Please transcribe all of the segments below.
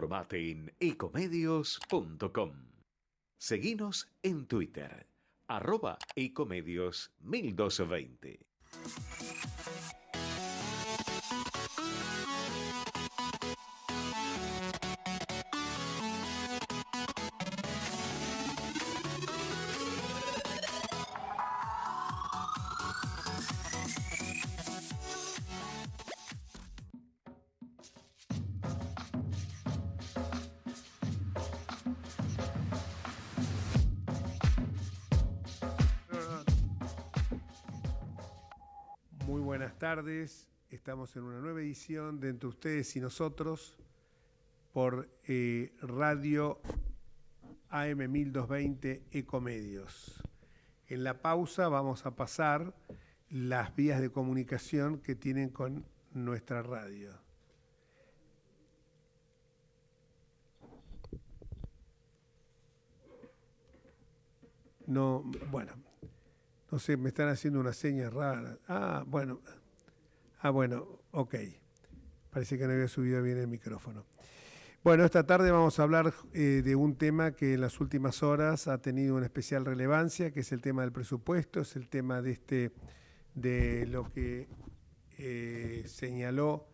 Informate en ecomedios.com. Seguinos en Twitter, @ecomedios1220. Muy buenas tardes, estamos en una nueva edición de Entre Ustedes y Nosotros por Radio AM 1220 Ecomedios. En la pausa vamos a pasar las vías de comunicación que tienen con nuestra radio. No sé, me están haciendo una seña rara. Bueno, ok. Parece que no había subido bien el micrófono. Bueno, esta tarde vamos a hablar de un tema que en las últimas horas ha tenido una especial relevancia, que es el tema del presupuesto, es el tema de lo que señaló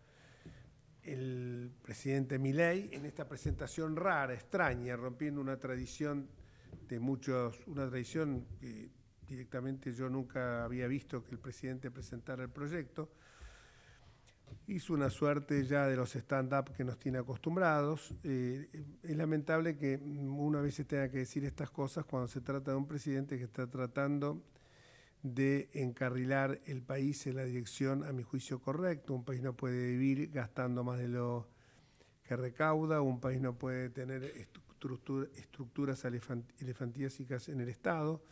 el presidente Milei en esta presentación rara, extraña, rompiendo una tradición una tradición que directamente yo nunca había visto que el presidente presentara el proyecto. Hizo una suerte ya de los stand-up que nos tiene acostumbrados. Es lamentable que uno a veces tenga que decir estas cosas cuando se trata de un presidente que está tratando de encarrilar el país en la dirección, a mi juicio, correcta. Un país no puede vivir gastando más de lo que recauda, un país no puede tener estructuras elefantiásicas en el Estado.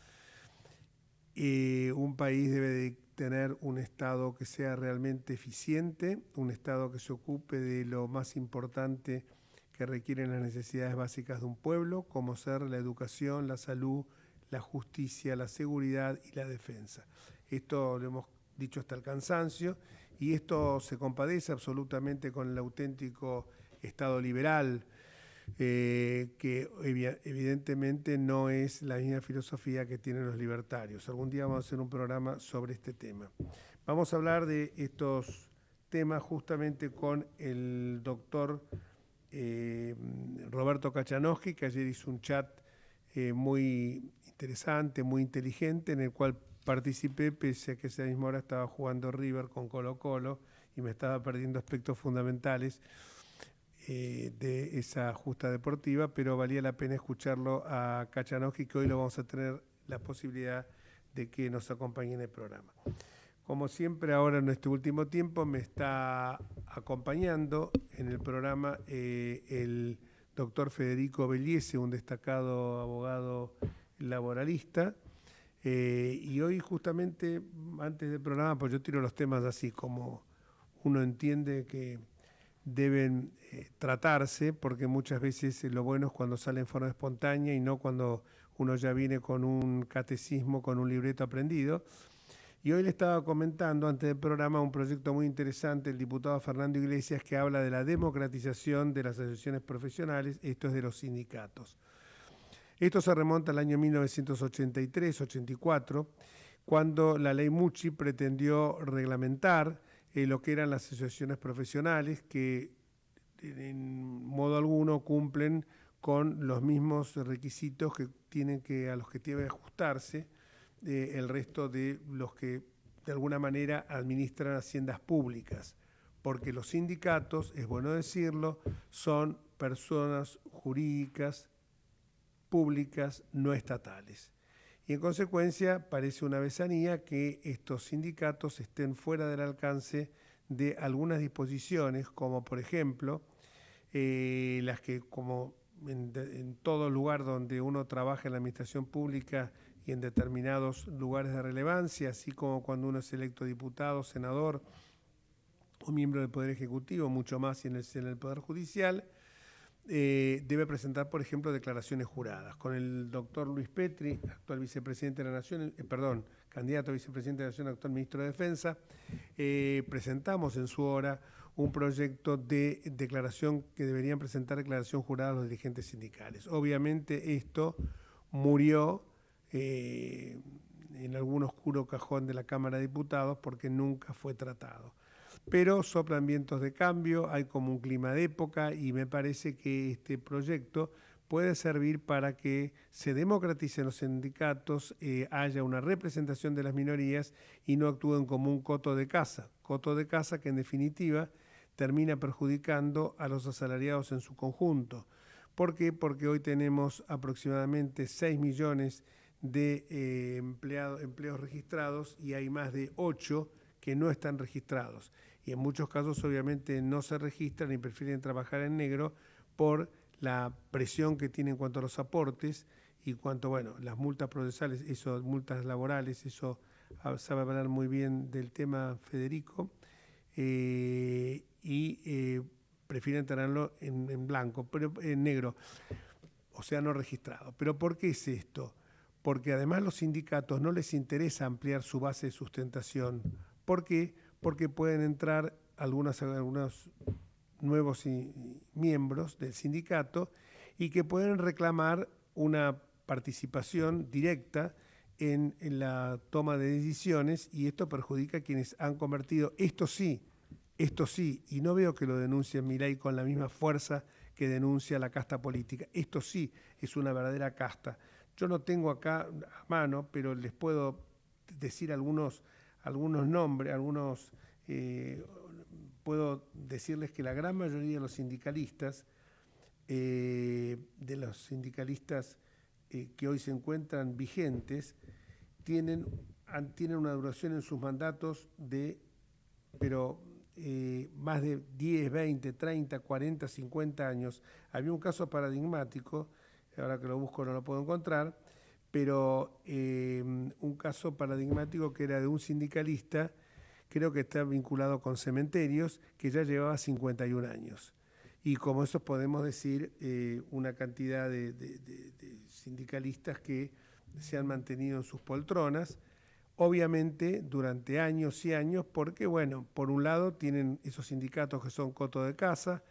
Un país debe de tener un Estado que sea realmente eficiente, un Estado que se ocupe de lo más importante que requieren las necesidades básicas de un pueblo, como ser la educación, la salud, la justicia, la seguridad y la defensa. Esto lo hemos dicho hasta el cansancio y esto se compadece absolutamente con el auténtico Estado liberal, que evidentemente no es la misma filosofía que tienen los libertarios. Algún día vamos a hacer un programa sobre este tema. Vamos a hablar de estos temas justamente con el doctor Roberto Kachanowski, que ayer hizo un chat muy interesante, muy inteligente, en el cual participé, pese a que esa misma hora estaba jugando River con Colo-Colo y me estaba perdiendo aspectos fundamentales de esa justa deportiva, pero valía la pena escucharlo a Kachanowski, que hoy lo vamos a tener la posibilidad de que nos acompañe en el programa. Como siempre, ahora en este último tiempo me está acompañando en el programa el doctor Federico Belliese, un destacado abogado laboralista. Y hoy justamente, antes del programa, pues yo tiro los temas así como uno entiende que deben tratarse, porque muchas veces lo bueno es cuando sale en forma espontánea y no cuando uno ya viene con un catecismo, con un libreto aprendido. Y hoy le estaba comentando antes del programa un proyecto muy interesante, el diputado Fernando Iglesias, que habla de la democratización de las asociaciones profesionales, esto es de los sindicatos. Esto se remonta al año 1983-84, cuando la ley Mucci pretendió reglamentar lo que eran las asociaciones profesionales que en modo alguno cumplen con los mismos requisitos a los que tiene que ajustarse el resto de los que de alguna manera administran haciendas públicas, porque los sindicatos, es bueno decirlo, son personas jurídicas públicas no estatales. Y en consecuencia parece una besanía que estos sindicatos estén fuera del alcance de algunas disposiciones, como por ejemplo las que, como en todo lugar donde uno trabaja en la administración pública y en determinados lugares de relevancia, así como cuando uno es electo diputado, senador o miembro del Poder Ejecutivo, mucho más en el Poder Judicial, debe presentar, por ejemplo, declaraciones juradas. Con el doctor Luis Petri, actual vicepresidente de la Nación, candidato a vicepresidente de la Nación, actual ministro de Defensa, presentamos en su hora un proyecto de declaración que deberían presentar declaración jurada los dirigentes sindicales. Obviamente esto murió en algún oscuro cajón de la Cámara de Diputados porque nunca fue tratado. Pero soplan vientos de cambio, hay como un clima de época y me parece que este proyecto puede servir para que se democraticen los sindicatos, haya una representación de las minorías y no actúen como un coto de casa que en definitiva termina perjudicando a los asalariados en su conjunto. ¿Por qué? Porque hoy tenemos aproximadamente 6 millones de empleos registrados y hay más de 8 que no están registrados. Y en muchos casos obviamente no se registran y prefieren trabajar en negro por la presión que tiene en cuanto a los aportes y cuanto, bueno, las multas procesales, eso, multas laborales, eso sabe hablar muy bien del tema Federico, prefieren tenerlo en blanco, pero en negro, o sea, no registrado. ¿Pero por qué es esto? Porque además los sindicatos no les interesa ampliar su base de sustentación. ¿Por qué? Porque pueden entrar algunos nuevos miembros del sindicato y que pueden reclamar una participación directa en la toma de decisiones y esto perjudica a quienes han convertido, esto sí, y no veo que lo denuncie Milei con la misma fuerza que denuncia la casta política, esto sí es una verdadera casta. Yo no tengo acá a mano, pero les puedo decir algunos nombres, puedo decirles que la gran mayoría de los sindicalistas, que hoy se encuentran vigentes, tienen una duración en sus mandatos de más de 10, 20, 30, 40, 50 años. Había un caso paradigmático, ahora que lo busco no lo puedo encontrar, pero un caso paradigmático que era de un sindicalista, creo que está vinculado con cementerios, que ya llevaba 51 años. Y como eso podemos decir una cantidad de sindicalistas que se han mantenido en sus poltronas, obviamente durante años y años, porque bueno, por un lado tienen esos sindicatos que son coto de casa,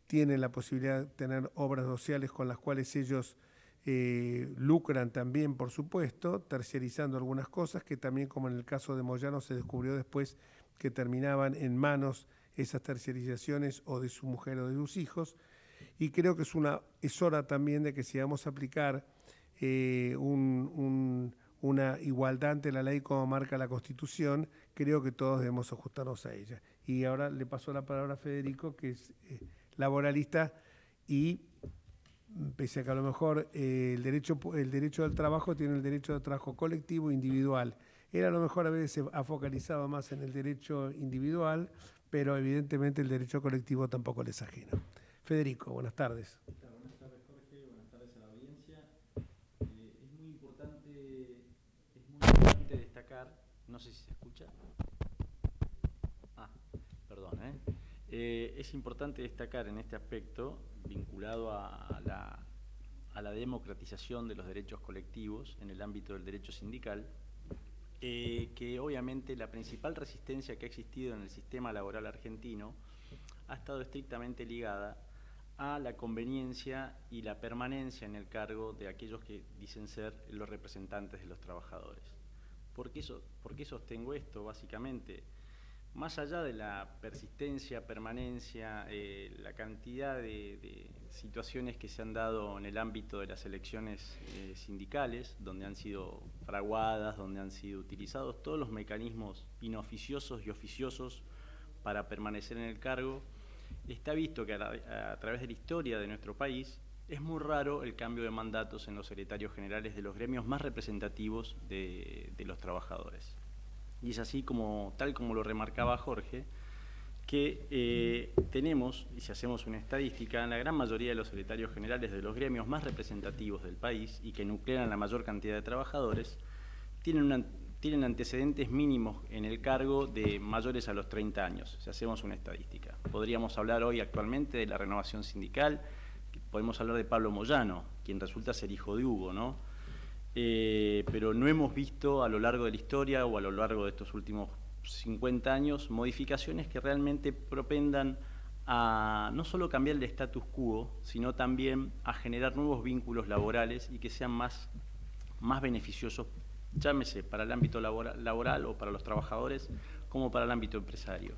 tienen la posibilidad de tener obras sociales con las cuales ellos lucran también, por supuesto, terciarizando algunas cosas que también, como en el caso de Moyano, se descubrió después que terminaban en manos esas terciarizaciones o de su mujer o de sus hijos. Y creo que es hora también de que si vamos a aplicar una igualdad ante la ley como marca la Constitución, creo que todos debemos ajustarnos a ella. Y ahora le paso la palabra a Federico, que es laboralista y pese a que a lo mejor el derecho al trabajo tiene el derecho al trabajo colectivo e individual. Él a lo mejor a veces se ha focalizado más en el derecho individual, pero evidentemente el derecho colectivo tampoco le es ajeno. Federico, buenas tardes. Buenas tardes, Jorge, buenas tardes a la audiencia. Es muy importante destacar, no sé si se escucha. Perdón, es importante destacar en este aspecto, vinculado a la democratización de los derechos colectivos en el ámbito del derecho sindical, que obviamente la principal resistencia que ha existido en el sistema laboral argentino ha estado estrictamente ligada a la conveniencia y la permanencia en el cargo de aquellos que dicen ser los representantes de los trabajadores. ¿Por qué sostengo esto? Básicamente, más allá de la persistencia, permanencia, la cantidad de situaciones que se han dado en el ámbito de las elecciones sindicales, donde han sido fraguadas, donde han sido utilizados todos los mecanismos inoficiosos y oficiosos para permanecer en el cargo, está visto que a través de la historia de nuestro país es muy raro el cambio de mandatos en los secretarios generales de los gremios más representativos de los trabajadores. Y es así tal como lo remarcaba Jorge, que tenemos, y si hacemos una estadística, en la gran mayoría de los secretarios generales de los gremios más representativos del país y que nuclean la mayor cantidad de trabajadores, tienen antecedentes mínimos en el cargo de mayores a los 30 años, si hacemos una estadística. Podríamos hablar hoy actualmente de la renovación sindical, podemos hablar de Pablo Moyano, quien resulta ser hijo de Hugo, ¿no? Pero no hemos visto a lo largo de la historia o a lo largo de estos últimos 50 años modificaciones que realmente propendan a no solo cambiar el status quo, sino también a generar nuevos vínculos laborales y que sean más beneficiosos, llámese para el ámbito laboral o para los trabajadores, como para el ámbito empresario.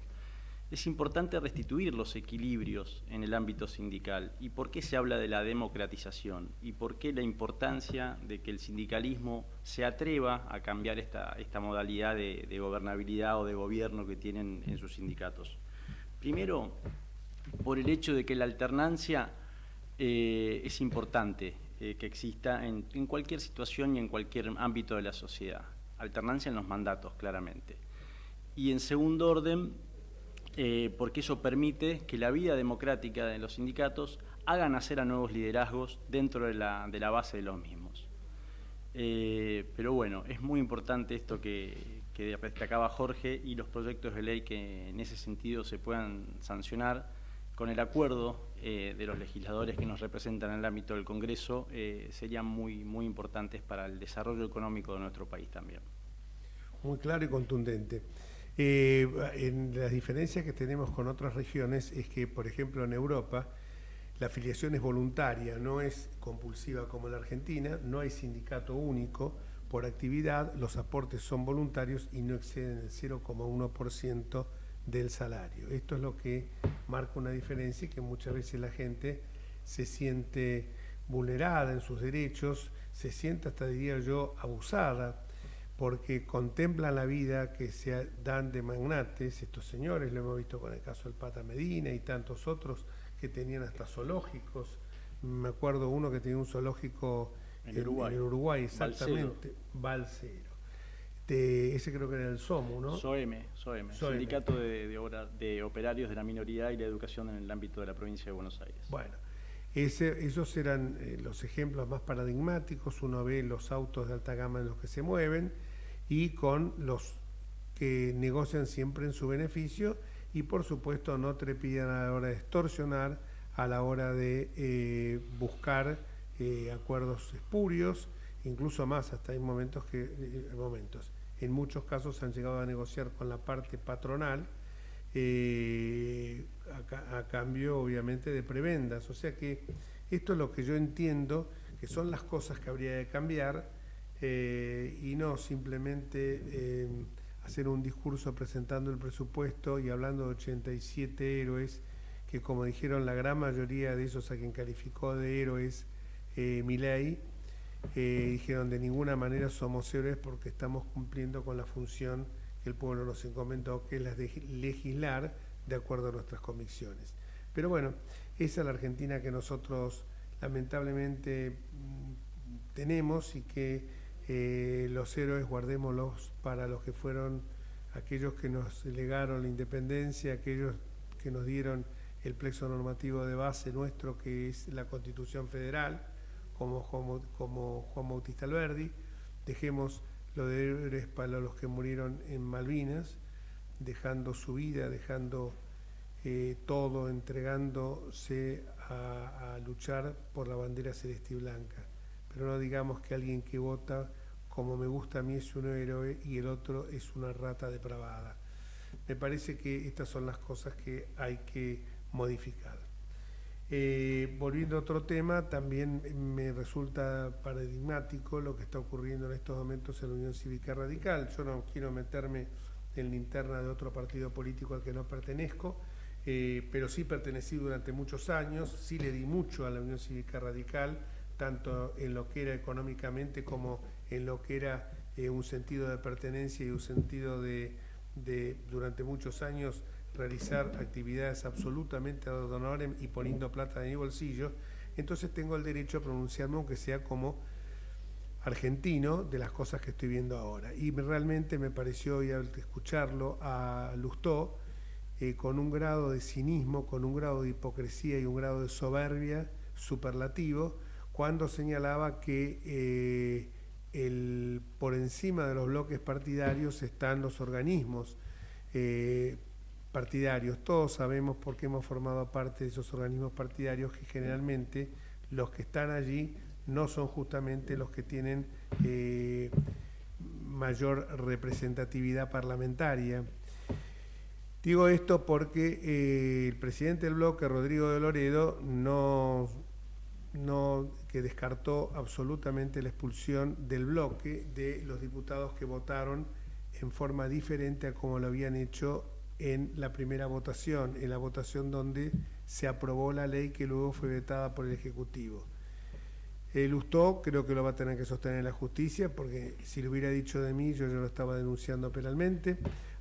Es importante restituir los equilibrios en el ámbito sindical. ¿Y por qué se habla de la democratización? ¿Y por qué la importancia de que el sindicalismo se atreva a cambiar esta modalidad de gobernabilidad o de gobierno que tienen en sus sindicatos? Primero, por el hecho de que la alternancia es importante que exista en cualquier situación y en cualquier ámbito de la sociedad. Alternancia en los mandatos, claramente. Y en segundo orden, porque eso permite que la vida democrática de los sindicatos haga nacer a nuevos liderazgos dentro de la base de los mismos. Pero bueno, es muy importante esto que destacaba Jorge y los proyectos de ley que en ese sentido se puedan sancionar con el acuerdo de los legisladores que nos representan en el ámbito del Congreso, serían muy importantes para el desarrollo económico de nuestro país también. Muy claro y contundente. En las diferencias que tenemos con otras regiones es que, por ejemplo, en Europa la afiliación es voluntaria, no es compulsiva como en la Argentina, no hay sindicato único por actividad, los aportes son voluntarios y no exceden el 0,1% del salario. Esto es lo que marca una diferencia y que muchas veces la gente se siente vulnerada en sus derechos, se siente hasta, diría yo, abusada, porque contemplan la vida que se dan de magnates, estos señores, lo hemos visto con el caso del Pata Medina y tantos otros que tenían hasta zoológicos. Me acuerdo uno que tenía un zoológico en Uruguay, exactamente, Balcero. Ese creo que era el SOMU, ¿no? SOEME. Sindicato de Operarios de la Minoría y la Educación en el ámbito de la provincia de Buenos Aires. Bueno, esos eran los ejemplos más paradigmáticos. Uno ve los autos de alta gama en los que se mueven y con los que negocian siempre en su beneficio y por supuesto no trepidan a la hora de extorsionar, a la hora de buscar acuerdos espurios, incluso más, hasta hay momentos en muchos casos han llegado a negociar con la parte patronal a cambio obviamente de prebendas. O sea que esto es lo que yo entiendo que son las cosas que habría de cambiar y no simplemente hacer un discurso presentando el presupuesto y hablando de 87 héroes que, como dijeron la gran mayoría de esos a quien calificó de héroes Milei, dijeron de ninguna manera somos héroes porque estamos cumpliendo con la función que el pueblo nos encomendó, que es la de legislar de acuerdo a nuestras convicciones. Pero bueno, esa es la Argentina que nosotros lamentablemente tenemos y que los héroes guardémoslos para los que fueron aquellos que nos legaron la independencia, aquellos que nos dieron el plexo normativo de base nuestro, que es la Constitución Federal, como Juan Bautista Alberdi. Dejemos lo de héroes para los que murieron en Malvinas, dejando su vida, dejando todo, entregándose a luchar por la bandera celeste y blanca. Pero no digamos que alguien que vota como me gusta a mí es un héroe y el otro es una rata depravada. Me parece que estas son las cosas que hay que modificar. Volviendo a otro tema, también me resulta paradigmático lo que está ocurriendo en estos momentos en la Unión Cívica Radical. Yo no quiero meterme en la interna de otro partido político al que no pertenezco, pero sí pertenecí durante muchos años, sí le di mucho a la Unión Cívica Radical, tanto en lo que era económicamente como en lo que era un sentido de pertenencia y un sentido de durante muchos años realizar actividades absolutamente ad honorem y poniendo plata en mi bolsillo. Entonces tengo el derecho a pronunciarme, aunque sea como argentino, de las cosas que estoy viendo ahora. Y realmente me pareció, y al escucharlo a Lustó, con un grado de cinismo, con un grado de hipocresía y un grado de soberbia superlativo, cuando señalaba que por encima de los bloques partidarios están los organismos partidarios. Todos sabemos por qué hemos formado parte de esos organismos partidarios, que generalmente los que están allí no son justamente los que tienen mayor representatividad parlamentaria. Digo esto porque el presidente del bloque, Rodrigo de Loredo, que descartó absolutamente la expulsión del bloque de los diputados que votaron en forma diferente a como lo habían hecho en la primera votación, en la votación donde se aprobó la ley que luego fue vetada por el Ejecutivo. Lustó creo que lo va a tener que sostener en la justicia, porque si lo hubiera dicho de mí, yo lo estaba denunciando penalmente.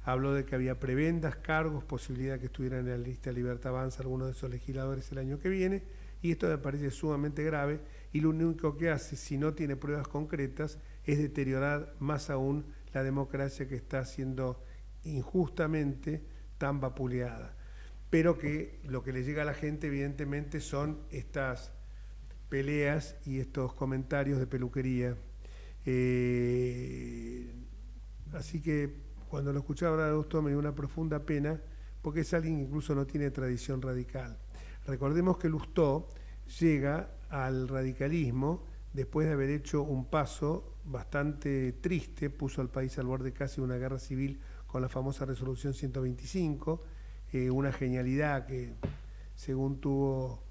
Habló de que había prebendas, cargos, posibilidad que estuvieran en la lista de Libertad Avanza algunos de esos legisladores el año que viene, y esto me parece sumamente grave, y lo único que hace, si no tiene pruebas concretas, es deteriorar más aún la democracia que está siendo injustamente tan vapuleada. Pero que lo que le llega a la gente evidentemente son estas peleas y estos comentarios de peluquería. Así que cuando lo escuchaba hablar de Lustó me dio una profunda pena, porque es alguien que incluso no tiene tradición radical. Recordemos que Lustó llega al radicalismo después de haber hecho un paso bastante triste, puso al país al borde casi de una guerra civil con la famosa resolución 125, una genialidad que según tuvo,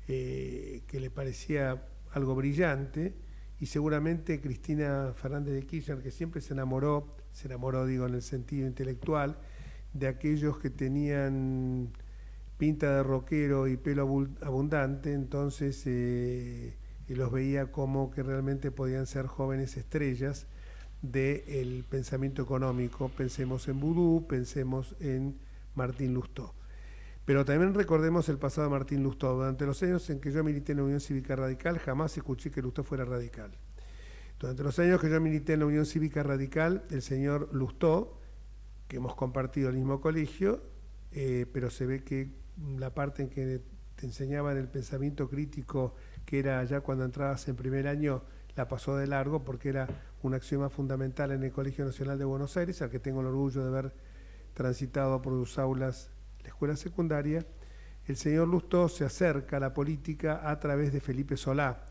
que le parecía algo brillante, y seguramente Cristina Fernández de Kirchner, que siempre se enamoró digo en el sentido intelectual, de aquellos que tenían pinta de rockero y pelo abundante, entonces y los veía como que realmente podían ser jóvenes estrellas del pensamiento económico. Pensemos en Vudú, pensemos en Martín Lustó. Pero también recordemos el pasado de Martín Lustó. Durante los años en que yo milité en la Unión Cívica Radical, jamás escuché que Lustó fuera radical. Durante los años que yo milité en la Unión Cívica Radical, el señor Lustó, que hemos compartido el mismo colegio, pero se ve que la parte en que te enseñaban el pensamiento crítico, que era ya cuando entrabas en primer año, la pasó de largo porque era un axioma fundamental en el Colegio Nacional de Buenos Aires, al que tengo el orgullo de haber transitado por sus aulas la escuela secundaria. El señor Lustó se acerca a la política a través de Felipe Solá,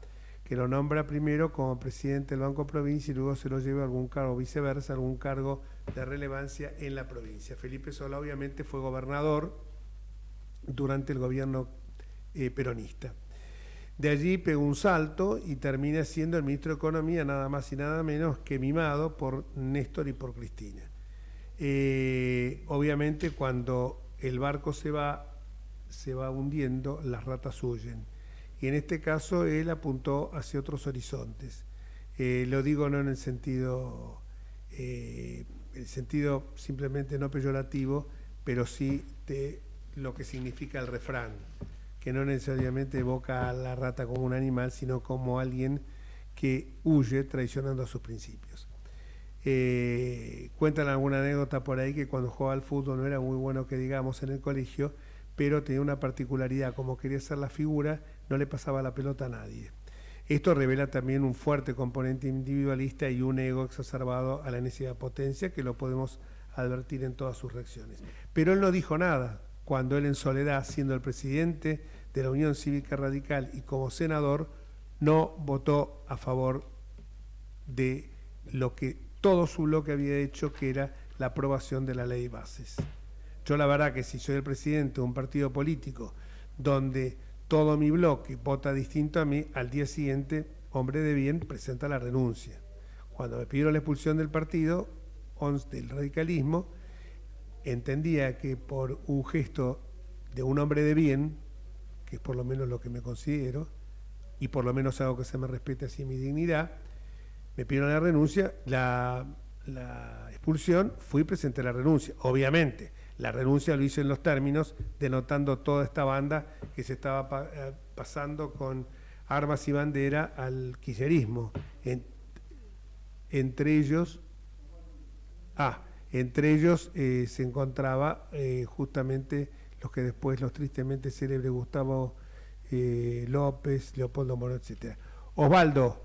que lo nombra primero como presidente del Banco Provincia y luego se lo lleva a algún cargo, viceversa, algún cargo de relevancia en la provincia. Felipe Solá obviamente fue gobernador durante el gobierno peronista. De allí pegó un salto y termina siendo el ministro de Economía, nada más y nada menos que mimado por Néstor y por Cristina. Obviamente cuando el barco se va hundiendo, las ratas huyen. Y en este caso él apuntó hacia otros horizontes. Lo digo no en el sentido simplemente no peyorativo, pero sí de lo que significa el refrán, que no necesariamente evoca a la rata como un animal, sino como alguien que huye traicionando a sus principios. Cuentan alguna anécdota por ahí que cuando jugaba al fútbol no era muy bueno que digamos en el colegio, pero tenía una particularidad, como quería ser la figura, no le pasaba la pelota a nadie. Esto revela también un fuerte componente individualista y un ego exacerbado a la necesidad de potencia, que lo podemos advertir en todas sus reacciones. Pero él no dijo nada cuando él en soledad, siendo el presidente de la Unión Cívica Radical y como senador, no votó a favor de lo que todo su bloque había hecho, que era la aprobación de la ley de bases. Yo la verdad que si soy el presidente de un partido político donde todo mi bloque vota distinto a mí, al día siguiente, hombre de bien, presenta la renuncia. Cuando me pidieron la expulsión del partido, del radicalismo, entendía que por un gesto de un hombre de bien, que es por lo menos lo que me considero, y por lo menos hago que se me respete así mi dignidad, me pidieron la renuncia, la expulsión, fui y presenté la renuncia. Obviamente, la renuncia lo hice en los términos, denotando toda esta banda que se estaba pasando con armas y bandera al kirchnerismo. Entre ellos se encontraba justamente los que después los tristemente célebres Gustavo López, Leopoldo Morón, etc. Osvaldo.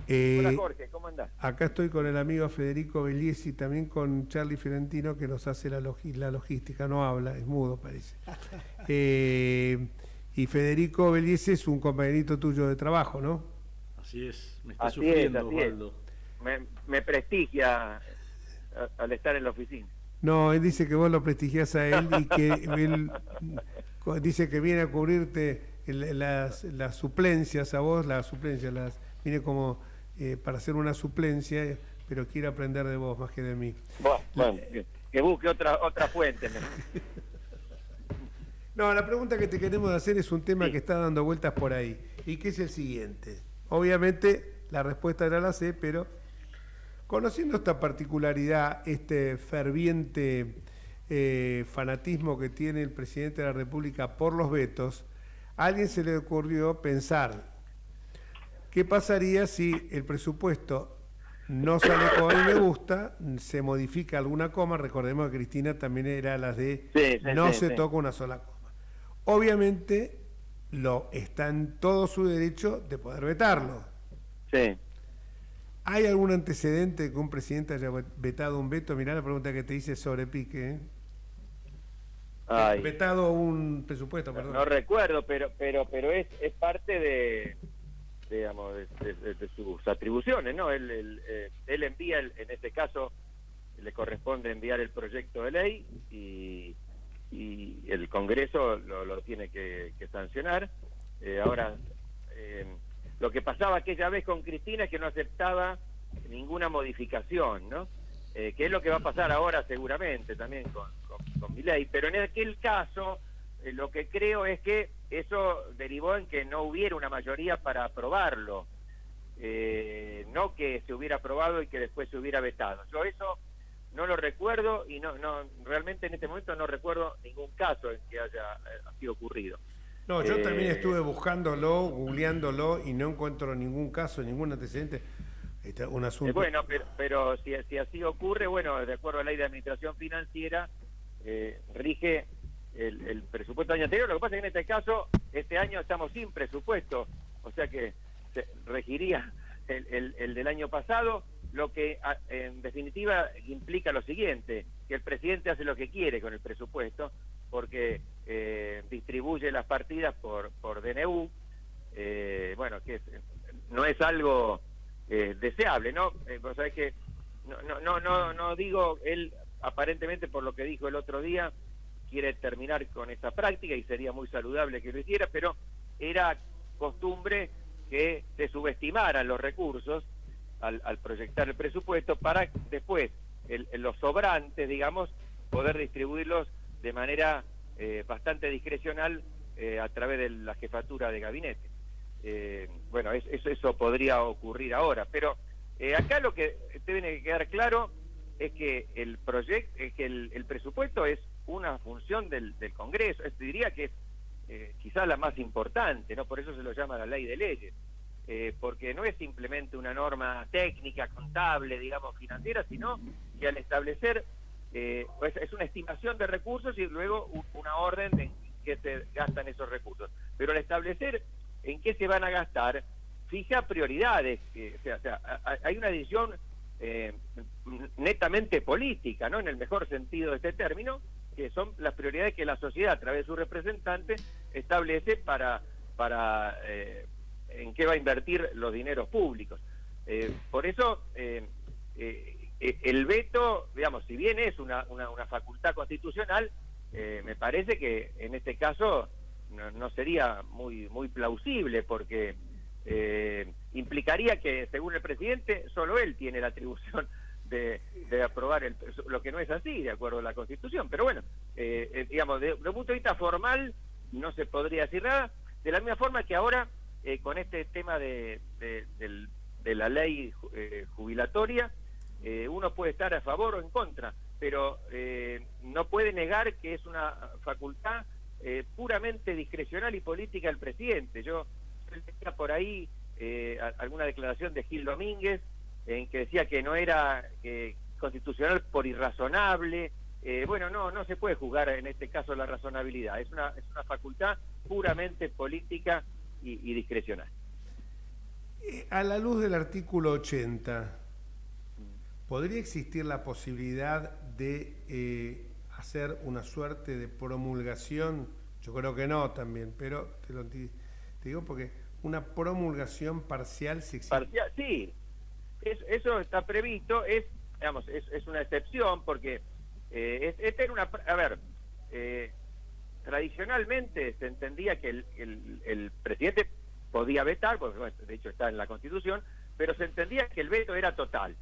Hola Jorge, ¿cómo andás? Acá estoy con el amigo Federico Belliesi, también con Charlie Fiorentino, que nos hace la logística, no habla, es mudo parece. Y Federico Belliesi es un compañerito tuyo de trabajo, ¿no? Así es, me está sufriendo, así Osvaldo. Me prestigia al estar en la oficina. No, él dice que vos lo prestigiás a él y que él dice que viene a cubrirte las suplencias a vos, viene como para hacer una suplencia, pero quiere aprender de vos más que de mí. Bueno, que busque otra fuente. No, la pregunta que te queremos hacer es un tema Sí. que está dando vueltas por ahí, y que es el siguiente. Obviamente la respuesta era la C, pero conociendo esta particularidad, este ferviente fanatismo que tiene el presidente de la República por los vetos, a alguien se le ocurrió pensar, ¿qué pasaría si el presupuesto no sale como a mí me gusta, se modifica alguna coma? Recordemos que Cristina también era las de no se toca una sola coma. Obviamente está en todo su derecho de poder vetarlo. Sí. ¿Hay algún antecedente de que un presidente haya vetado un veto? Mirá la pregunta que te hice sobre Pique. Vetado un presupuesto, perdón. No recuerdo, pero es parte de sus atribuciones, ¿no? Él envía, en este caso, le corresponde enviar el proyecto de ley y el Congreso lo tiene que sancionar. Ahora, lo que pasaba aquella vez con Cristina es que no aceptaba ninguna modificación, ¿no? Que es lo que va a pasar ahora seguramente también con Milei, pero en aquel caso lo que creo es que eso derivó en que no hubiera una mayoría para aprobarlo, no que se hubiera aprobado y que después se hubiera vetado. Yo eso no lo recuerdo y no realmente en este momento no recuerdo ningún caso en que haya así ocurrido. No, yo también estuve buscándolo, googleándolo y no encuentro ningún caso, ningún antecedente. Un asunto. Bueno, pero si así ocurre, bueno, de acuerdo a la ley de administración financiera, rige el presupuesto del año anterior. Lo que pasa es que en este caso, este año estamos sin presupuesto, o sea que se regiría el del año pasado, lo que en definitiva implica lo siguiente, que el presidente hace lo que quiere con el presupuesto, porque distribuye las partidas por DNU, bueno, que no es algo deseable, ¿no? Vos sabés que no digo, él aparentemente por lo que dijo el otro día quiere terminar con esa práctica y sería muy saludable que lo hiciera, pero era costumbre que se subestimaran los recursos al proyectar el presupuesto para después los sobrantes, digamos, poder distribuirlos de manera bastante discrecional a través de la jefatura de gabinete. Bueno, eso podría ocurrir ahora, pero acá lo que tiene que quedar claro es que el presupuesto es una función del Congreso. Diría que es quizás la más importante, ¿no? Por eso se lo llama la ley de leyes, porque no es simplemente una norma técnica, contable, digamos, financiera, sino que al establecer pues es una estimación de recursos y luego una orden de que se gastan esos recursos. Pero al establecer en qué se van a gastar, fija prioridades, o sea, hay una decisión netamente política, ¿no? En el mejor sentido de este término, que son las prioridades que la sociedad a través de sus representantes establece para en qué va a invertir los dineros públicos. Por eso el veto, digamos, si bien es una facultad constitucional, me parece que en este caso no sería muy plausible, porque implicaría que, según el presidente, solo él tiene la atribución de aprobar lo que no es así, de acuerdo a la Constitución. Pero bueno, digamos, de un punto de vista formal no se podría decir nada, de la misma forma que ahora con este tema de la ley jubilatoria, uno puede estar a favor o en contra, pero no puede negar que es una facultad puramente discrecional y política del presidente. Yo tenía por ahí alguna declaración de Gil Domínguez en que decía que no era constitucional por irrazonable. Bueno, no se puede juzgar en este caso la razonabilidad, es una facultad puramente política y discrecional. A la luz del artículo 80, ¿podría existir la posibilidad de hacer una suerte de promulgación? Yo creo que no también, pero te digo porque una promulgación parcial, si existe. Parcial, sí, eso está previsto, digamos, es una excepción porque Esta era una... A ver, tradicionalmente se entendía que el presidente podía vetar, porque bueno, de hecho está en la Constitución, pero se entendía que el veto era total.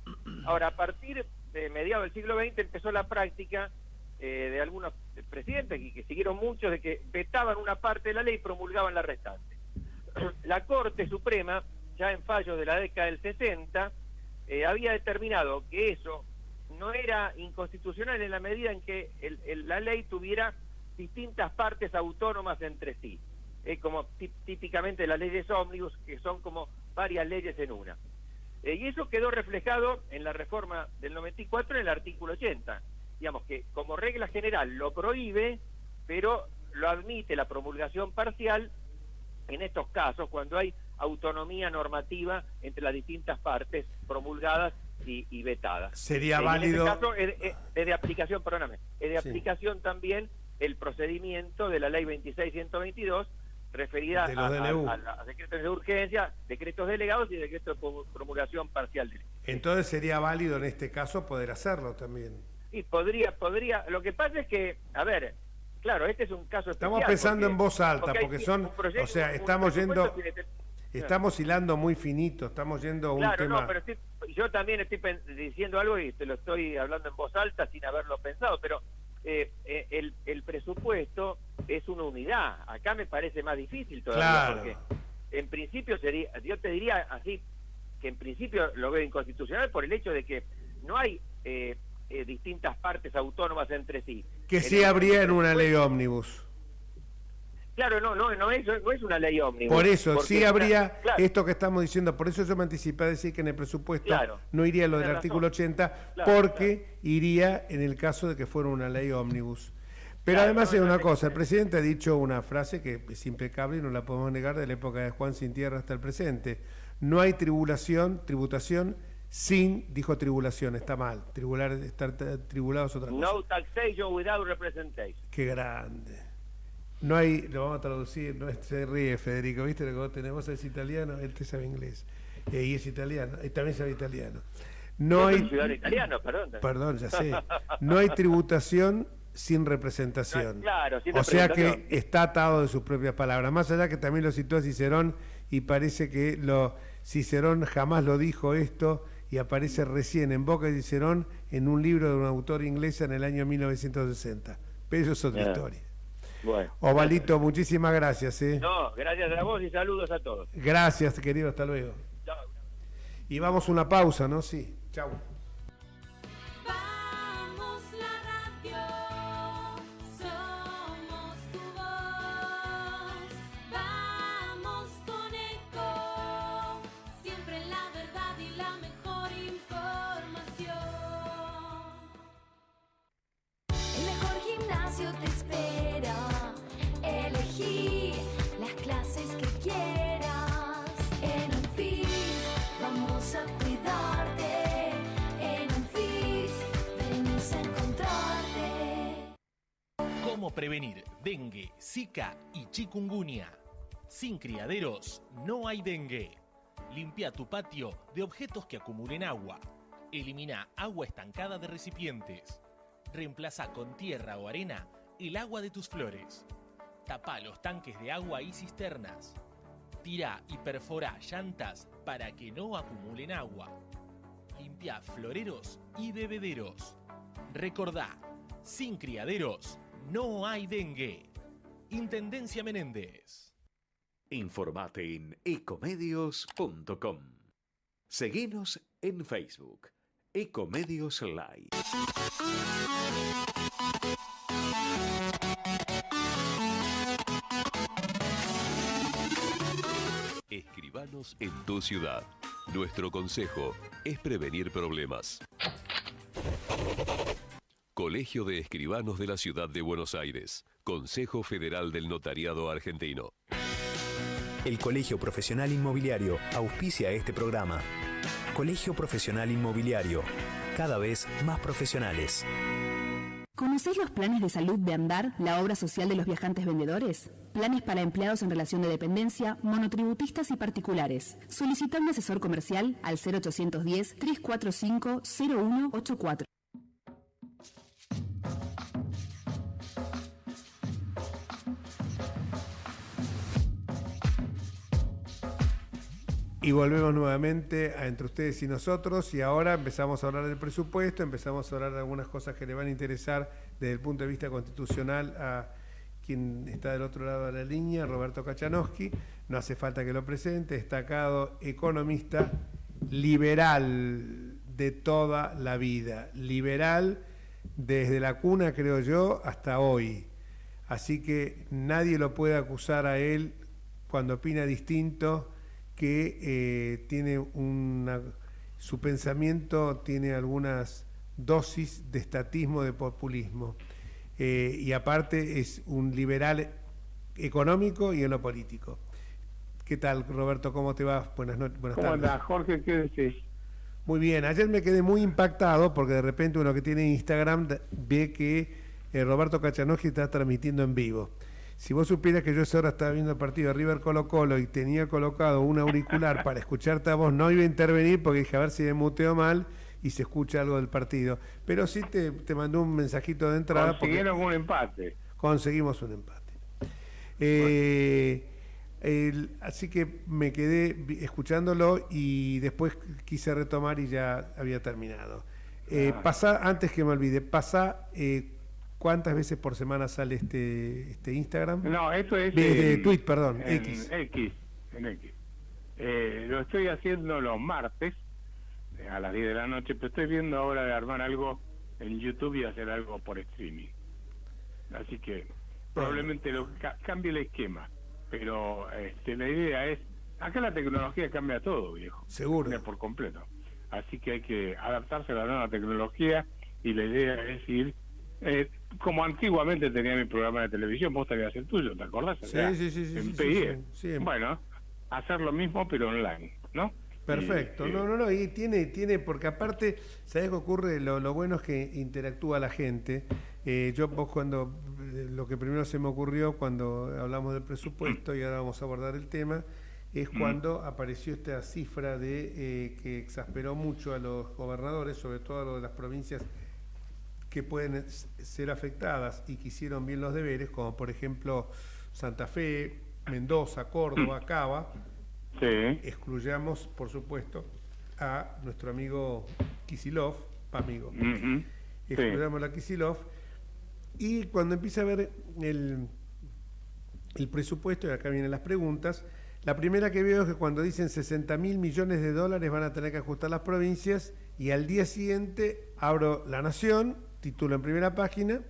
Ahora, a partir de mediados del siglo XX empezó la práctica de algunos presidentes, y que siguieron muchos, de que vetaban una parte de la ley y promulgaban la restante. La Corte Suprema, ya en fallos de la década del 60, había determinado que eso no era inconstitucional en la medida en que la ley tuviera distintas partes autónomas entre sí, como típicamente las leyes ómnibus, que son como varias leyes en una. Y eso quedó reflejado en la reforma del 94 en el artículo 80. Digamos que como regla general lo prohíbe, pero lo admite la promulgación parcial en estos casos, cuando hay autonomía normativa entre las distintas partes promulgadas y vetadas. Sería válido... En este caso es de aplicación, perdóname, es de aplicación también el procedimiento de la ley 26.122, referida a decretos de urgencia, decretos delegados y decretos de promulgación parcial de ley. Entonces sería válido en este caso poder hacerlo también. Y podría, lo que pasa es que, a ver, claro, este es un caso especial. Estamos pensando en voz alta, porque son, proyecto, o sea, estamos hilando muy finito, estamos yendo a un tema... No, pero yo también estoy diciendo algo y te lo estoy hablando en voz alta sin haberlo pensado, pero el presupuesto es una unidad. Acá me parece más difícil todavía, claro, porque en principio sería, yo te diría así, que en principio lo veo inconstitucional por el hecho de que no hay distintas partes autónomas entre sí. Que sí habría en una ley ómnibus. Claro, no es una ley ómnibus. Por eso, sí habría claro, esto que estamos diciendo, por eso yo me anticipé a decir que en el presupuesto no iría lo del artículo 80, porque iría en el caso de que fuera una ley ómnibus. Pero además hay una cosa, el presidente ha dicho una frase que es impecable y no la podemos negar, de la época de Juan Sin Tierra hasta el presente. No hay tributación sin, dijo tribulación, está mal. Estar tribulado es otra cosa. No taxation without representation. Qué grande. No hay, lo vamos a traducir, no se ríe Federico, ¿viste lo que vos tenés? Vos sabés italiano, él te sabe inglés. Y es italiano, y también sabe italiano. No hay ciudadano italiano, perdón, ya sé. No hay tributación sin representación. Claro, sin o sea representación. que está atado de sus propias palabras. Más allá que también lo citó a Cicerón, y parece que Cicerón jamás lo dijo esto, y aparece recién en boca de Cicerón en un libro de un autor inglesa en el año 1960. Pero eso es otra historia. Bueno. Ovalito, muchísimas gracias. No, gracias a vos y saludos a todos. Gracias, querido, hasta luego. Chao. Y vamos a una pausa, ¿no? Sí, chau. Vamos la radio, somos tu voz. Vamos con Eco, siempre la verdad y la mejor información. El mejor gimnasio te espera. Elegí las clases que quieras. En Unfit vamos a cuidarte. En Unfit venimos a encontrarte. ¿Cómo prevenir dengue, zika y chikungunya? Sin criaderos no hay dengue. Limpia tu patio de objetos que acumulen agua. Elimina agua estancada de recipientes. Reemplaza con tierra o arena el agua de tus flores. Tapa los tanques de agua y cisternas. Tira y perfora llantas para que no acumulen agua. Limpia floreros y bebederos. Recordá, sin criaderos no hay dengue. Intendencia Menéndez. Informate en ecomedios.com. Seguinos en Facebook, Ecomedios Live. Escribanos en tu ciudad. Nuestro consejo es prevenir problemas. Colegio de Escribanos de la Ciudad de Buenos Aires. Consejo Federal del Notariado Argentino. El Colegio Profesional Inmobiliario auspicia este programa. Colegio Profesional Inmobiliario, cada vez más profesionales. ¿Conocéis los planes de salud de Andar, la obra social de los viajantes vendedores? Planes para empleados en relación de dependencia, monotributistas y particulares. Solicita un asesor comercial al 0810-345-0184. Y volvemos nuevamente a Entre Ustedes y Nosotros, y ahora empezamos a hablar del presupuesto, empezamos a hablar de algunas cosas que le van a interesar desde el punto de vista constitucional a quien está del otro lado de la línea, Roberto Kachanowski. No hace falta que lo presente, destacado economista, liberal de toda la vida, liberal desde la cuna, creo yo, hasta hoy. Así que nadie lo puede acusar a él cuando opina distinto, que tiene su pensamiento tiene algunas dosis de estatismo, de populismo, y aparte es un liberal económico y en lo político. ¿Qué tal, Roberto? ¿Cómo te va? Buenas tardes. ¿Cómo andás, Jorge? ¿Qué decís? Muy bien. Ayer me quedé muy impactado porque de repente uno que tiene Instagram ve que Roberto Kachanowski está transmitiendo en vivo. Si vos supieras que yo a esa hora estaba viendo el partido de River Colo-Colo y tenía colocado un auricular para escucharte a vos, no iba a intervenir porque dije a ver si me muteo mal y se escucha algo del partido. Pero sí te mandó un mensajito de entrada. Consiguieron un empate. Conseguimos un empate. Así que me quedé escuchándolo y después quise retomar y ya había terminado. Antes que me olvide, ¿cuántas veces por semana sale este Instagram? No, esto es... tweet, perdón, X. En X. Lo estoy haciendo los martes a las 10 de la noche, pero estoy viendo ahora de armar algo en YouTube y hacer algo por streaming. Así que probablemente cambie el esquema, pero la idea es... Acá la tecnología cambia todo, viejo. Seguro. Cambia por completo. Así que hay que adaptarse a la nueva tecnología y la idea es ir... como antiguamente tenía mi programa de televisión, vos tenías el tuyo, ¿te acordás? Sí. En PIE. Sí. Bueno, hacer lo mismo pero online, ¿no? Perfecto. No, y tiene, porque aparte, ¿sabés qué ocurre? Lo bueno es que interactúa la gente. Lo que primero se me ocurrió cuando hablamos del presupuesto y ahora vamos a abordar el tema, es cuando apareció esta cifra que exasperó mucho a los gobernadores, sobre todo a los de las provincias que pueden ser afectadas y que hicieron bien los deberes, como por ejemplo Santa Fe, Mendoza, Córdoba, Cava. Sí. Excluyamos, por supuesto, a nuestro amigo Kicillof, excluyamos a Kicillof, y cuando empieza a ver el presupuesto, y acá vienen las preguntas, la primera que veo es que cuando dicen 60.000 millones de dólares van a tener que ajustar las provincias, y al día siguiente abro La Nación, título en primera página,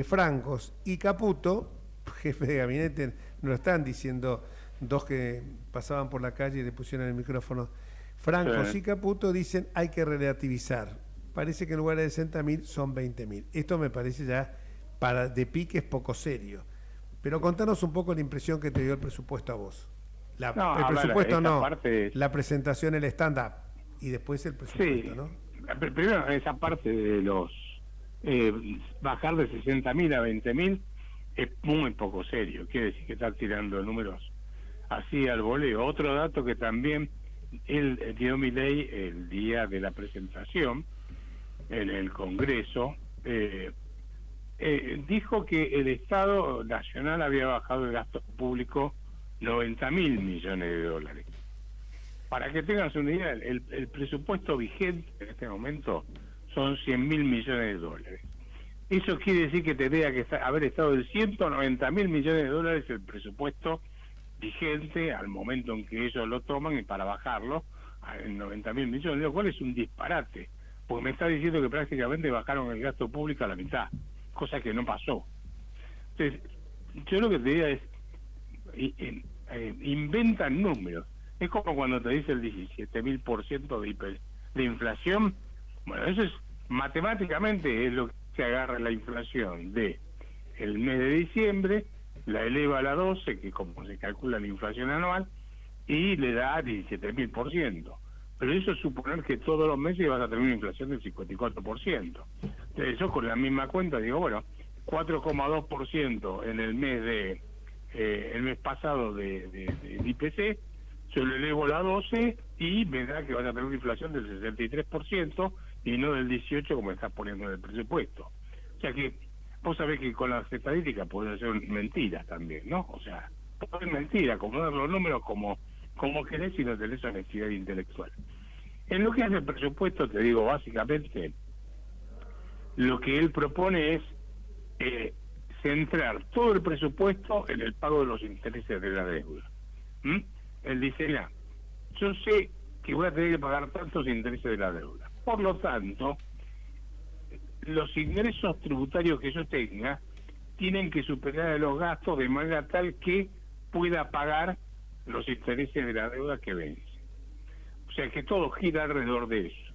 Francos y Caputo, jefe de gabinete, no lo están diciendo dos que pasaban por la calle y le pusieron el micrófono. Francos y Caputo dicen hay que relativizar. Parece que en lugar de 60.000 son 20.000. Esto me parece ya de pique es poco serio. Pero contanos un poco la impresión que te dio el presupuesto a vos. La presentación, el stand-up y después el presupuesto, ¿no? Primero, esa parte de los bajar de 60.000 a 20.000 es muy poco serio. Quiere decir que está tirando números así al voleo. Otro dato que también él dio Milei el día de la presentación en el Congreso, dijo que el Estado Nacional había bajado el gasto público 90.000 millones de dólares. Para que tengas una idea, el presupuesto vigente en este momento son 100.000 millones de dólares. Eso quiere decir que tendría que haber estado en 190.000 millones de dólares el presupuesto vigente al momento en que ellos lo toman y para bajarlo en 90.000 millones, lo cual es un disparate, porque me está diciendo que prácticamente bajaron el gasto público a la mitad, cosa que no pasó. Entonces, yo lo que te diría es, inventan números. Es como cuando te dice el 17.000% de inflación. Bueno, eso es matemáticamente es lo que se agarra la inflación de el mes de diciembre, la eleva a la 12, que como se calcula la inflación anual, y le da 17.000%. Pero eso es suponer que todos los meses vas a tener una inflación del 54%. Entonces yo con la misma cuenta digo, bueno, 4,2% en el mes el mes pasado de IPC, yo le elevo la 12 y me da que vas a tener una inflación del 63% y no del 18% como estás poniendo en el presupuesto. O sea que vos sabés que con las estadísticas pueden ser mentiras también, ¿no? O sea, pueden mentir, acomodar los números como como querés si no tenés honestidad intelectual. En lo que hace el presupuesto, te digo, básicamente, lo que él propone es centrar todo el presupuesto en el pago de los intereses de la deuda. Él dice, mira, yo sé que voy a tener que pagar tantos intereses de la deuda. Por lo tanto, los ingresos tributarios que yo tenga tienen que superar los gastos de manera tal que pueda pagar los intereses de la deuda que vence. O sea, que todo gira alrededor de eso.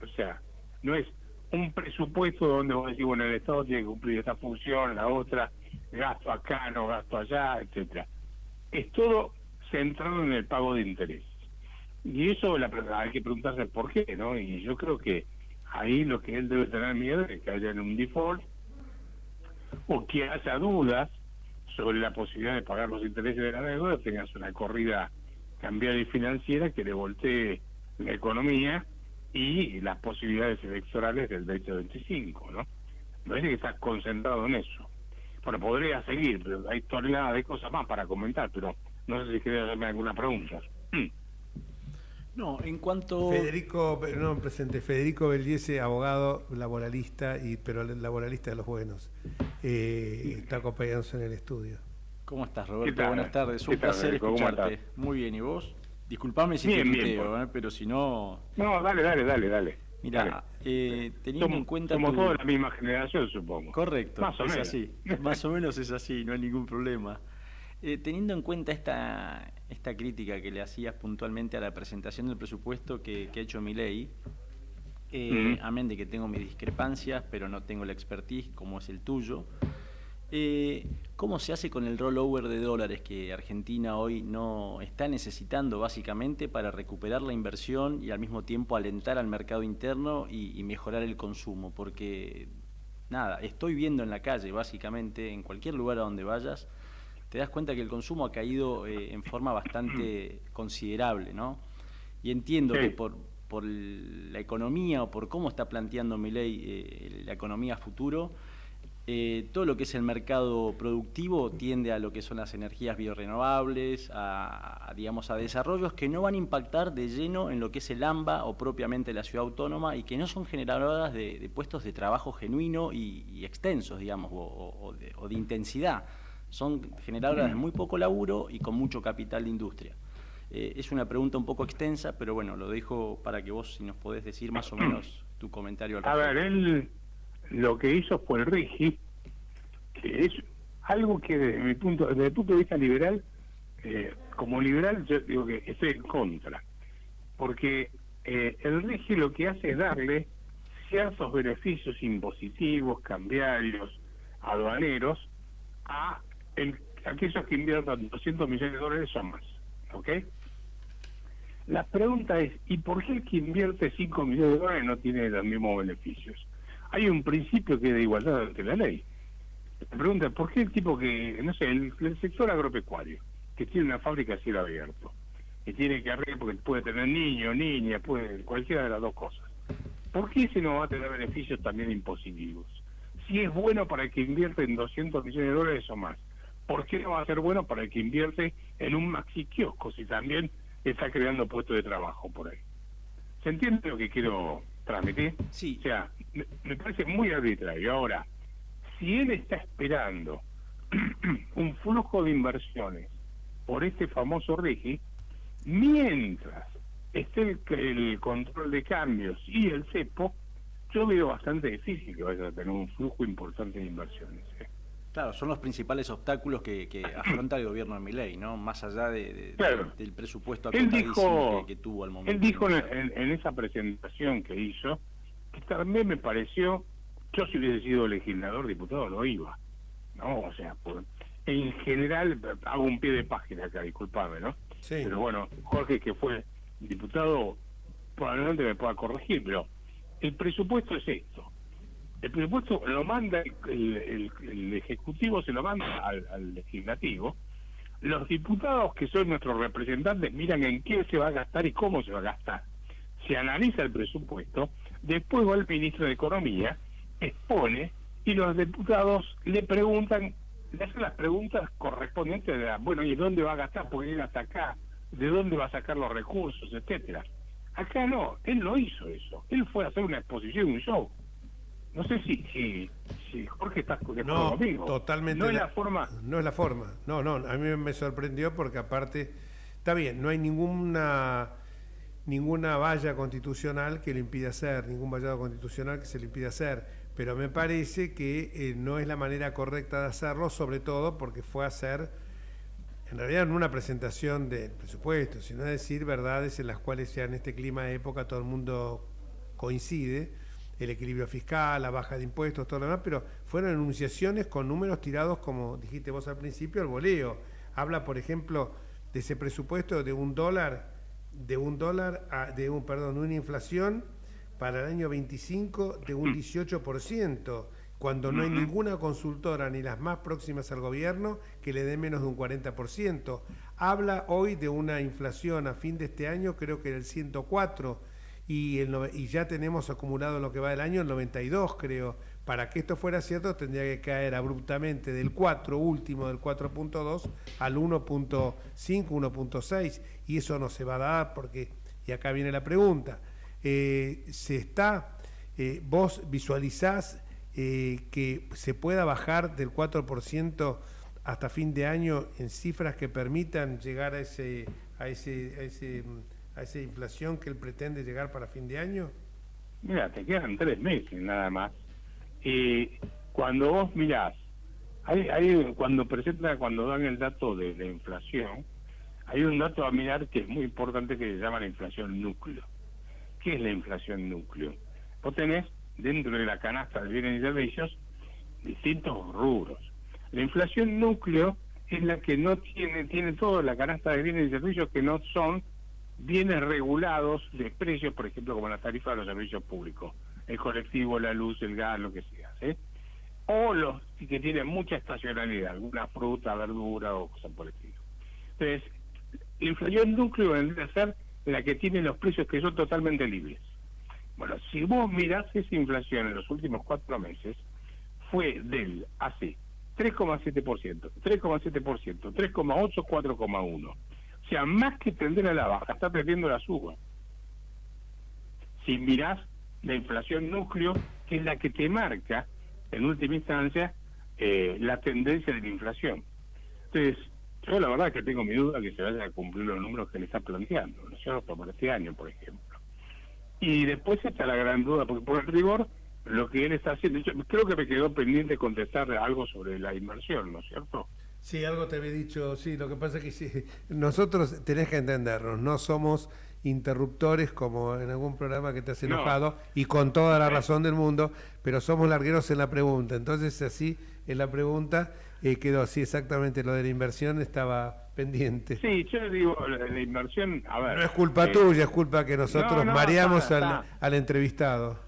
O sea, no es un presupuesto donde vos decís, bueno, el Estado tiene que cumplir esta función, la otra, gasto acá, no gasto allá, etcétera. Es todo centrado en el pago de intereses. Y eso hay que preguntarse por qué, ¿no? Y yo creo que ahí lo que él debe tener miedo es que haya un default o que haya dudas sobre la posibilidad de pagar los intereses de la deuda, tengas una corrida cambiaria y financiera que le voltee la economía y las posibilidades electorales del 2025, ¿no? Me parece que está concentrado en eso. Bueno, podría seguir, pero hay toneladas de cosas más para comentar, pero no sé si quería hacerme alguna pregunta. No, en cuanto... Federico Belliese, abogado laboralista, pero laboralista de los buenos, está acompañándonos en el estudio. ¿Cómo estás, Roberto? Buenas tardes, un placer escucharte. Muy bien, ¿y vos? Disculpame si te tuteo, pero si no... No, dale. Mira, teniendo en cuenta... Somos todos de la misma generación, supongo. Correcto, más o menos. Así. Más o menos es así, no hay ningún problema. Teniendo en cuenta esta crítica que le hacías puntualmente a la presentación del presupuesto que ha hecho Milei, amén de que tengo mis discrepancias, pero no tengo la expertise como es el tuyo, ¿cómo se hace con el rollover de dólares que Argentina hoy no está necesitando básicamente para recuperar la inversión y al mismo tiempo alentar al mercado interno y mejorar el consumo? Porque, nada, estoy viendo en la calle básicamente, en cualquier lugar a donde vayas, te das cuenta que el consumo ha caído en forma bastante considerable, ¿no? Y entiendo que por la economía o por cómo está planteando Milei la economía a futuro, todo lo que es el mercado productivo tiende a lo que son las energías biorrenovables, a desarrollos que no van a impactar de lleno en lo que es el AMBA o propiamente la ciudad autónoma y que no son generadoras de puestos de trabajo genuino y extensos, digamos, o de intensidad. Son generadoras de muy poco laburo y con mucho capital de industria. Es una pregunta un poco extensa, pero bueno, lo dejo para que vos, si nos podés decir más o menos tu comentario al respecto. A ver, él lo que hizo fue el RIGI, que es algo que desde el punto de vista liberal, como liberal yo digo que estoy en contra, porque el RIGI lo que hace es darle ciertos beneficios impositivos, cambiarios, aduaneros, a aquellos que inviertan 200 millones de dólares o más, ¿ok? La pregunta es, ¿y por qué el que invierte 5 millones de dólares no tiene los mismos beneficios? Hay un principio que es de igualdad ante la ley. La pregunta es, ¿por qué el tipo que, no sé, el sector agropecuario, que tiene una fábrica a cielo abierto, que tiene que abrir porque puede tener niño, niña, puede cualquiera de las dos cosas, ¿por qué ese no va a tener beneficios también impositivos? Si es bueno para el que invierte en 200 millones de dólares o más, ¿por qué no va a ser bueno para el que invierte en un maxi kiosco si también está creando puestos de trabajo por ahí? ¿Se entiende lo que quiero transmitir? Sí. O sea, me parece muy arbitrario. Ahora, si él está esperando un flujo de inversiones por este famoso RIGI, mientras esté el control de cambios y el cepo, yo veo bastante difícil que vaya a tener un flujo importante de inversiones. Claro, son los principales obstáculos que afronta el gobierno de Milei, ¿no? Más allá del presupuesto acotadísimo que tuvo al momento. Él dijo en esa presentación que hizo, que también me pareció, yo si hubiese sido legislador, diputado, no iba, ¿no? O sea, en general, hago un pie de página acá, disculpame, ¿no? Sí. Pero bueno, Jorge, que fue diputado, probablemente me pueda corregir, pero el presupuesto es esto. El presupuesto lo manda el Ejecutivo, se lo manda al Legislativo. Los diputados, que son nuestros representantes, miran en qué se va a gastar y cómo se va a gastar. Se analiza el presupuesto, después va el ministro de Economía, expone, y los diputados le preguntan, le hacen las preguntas correspondientes de bueno, ¿y dónde va a gastar? ¿Por qué gasta acá? de dónde va a sacar los recursos, etcétera. Acá no, él no hizo eso. Él fue a hacer una exposición, un show. No sé si Jorge está de acuerdo conmigo. Totalmente. No es la forma. No es la forma. No, a mí me sorprendió porque aparte, está bien, no hay ninguna valla constitucional que le impida hacer, ningún vallado constitucional que se le impida hacer, pero me parece que no es la manera correcta de hacerlo, sobre todo porque fue a hacer, en realidad no una presentación del presupuesto, sino decir verdades en las cuales ya en este clima de época todo el mundo coincide, el equilibrio fiscal, la baja de impuestos, todo lo demás, pero fueron enunciaciones con números tirados, como dijiste vos al principio, al voleo. Habla, por ejemplo, de ese presupuesto de una inflación para el año 25 de un 18%, cuando no hay ninguna consultora, ni las más próximas al gobierno, que le dé menos de un 40%. Habla hoy de una inflación a fin de este año, creo que del 104%, y ya tenemos acumulado en lo que va del año el 92, creo. Para que esto fuera cierto, tendría que caer abruptamente del 4 último, del 4.2, al 1.5, 1.6, y eso no se va a dar porque, y acá viene la pregunta, vos visualizás que se pueda bajar del 4% hasta fin de año en cifras que permitan llegar a esa inflación que él pretende llegar para fin de año? Mira, te quedan 3 meses nada más. Cuando vos mirás, cuando dan el dato de la inflación, hay un dato a mirar que es muy importante que se llama la inflación núcleo. ¿Qué es la inflación núcleo? Vos tenés dentro de la canasta de bienes y servicios distintos rubros. La inflación núcleo es la que no tiene toda la canasta de bienes y servicios que no son bienes regulados de precios, por ejemplo, como la tarifa de los servicios públicos, el colectivo, la luz, el gas, lo que sea, ¿sí? O los que tienen mucha estacionalidad, alguna fruta, verdura o cosas por el estilo. Entonces, la inflación núcleo vendría a ser la que tiene los precios que son totalmente libres. Bueno, si vos mirás esa inflación en los últimos 4 meses, fue del hace 3,7%, 3,7%, 3,8%, 4,1%. O sea, más que tender a la baja, está perdiendo la suba. Si mirás la inflación núcleo, que es la que te marca, en última instancia, la tendencia de la inflación. Entonces, yo la verdad que tengo mi duda que se vayan a cumplir los números que le está planteando, ¿no es cierto?, para este año, por ejemplo. Y después está la gran duda, porque por el rigor, lo que él está haciendo, yo creo que me quedó pendiente contestar algo sobre la inversión, ¿no es cierto? Sí, algo te había dicho, sí, lo que pasa es que sí, nosotros tenés que entendernos, no somos interruptores como en algún programa que te has enojado, y con toda la razón del mundo, pero somos largueros en la pregunta. Entonces así en la pregunta quedó así exactamente, lo de la inversión estaba pendiente. Sí, yo digo, la inversión, a ver... No es culpa tuya, es culpa que nosotros mareamos al entrevistado.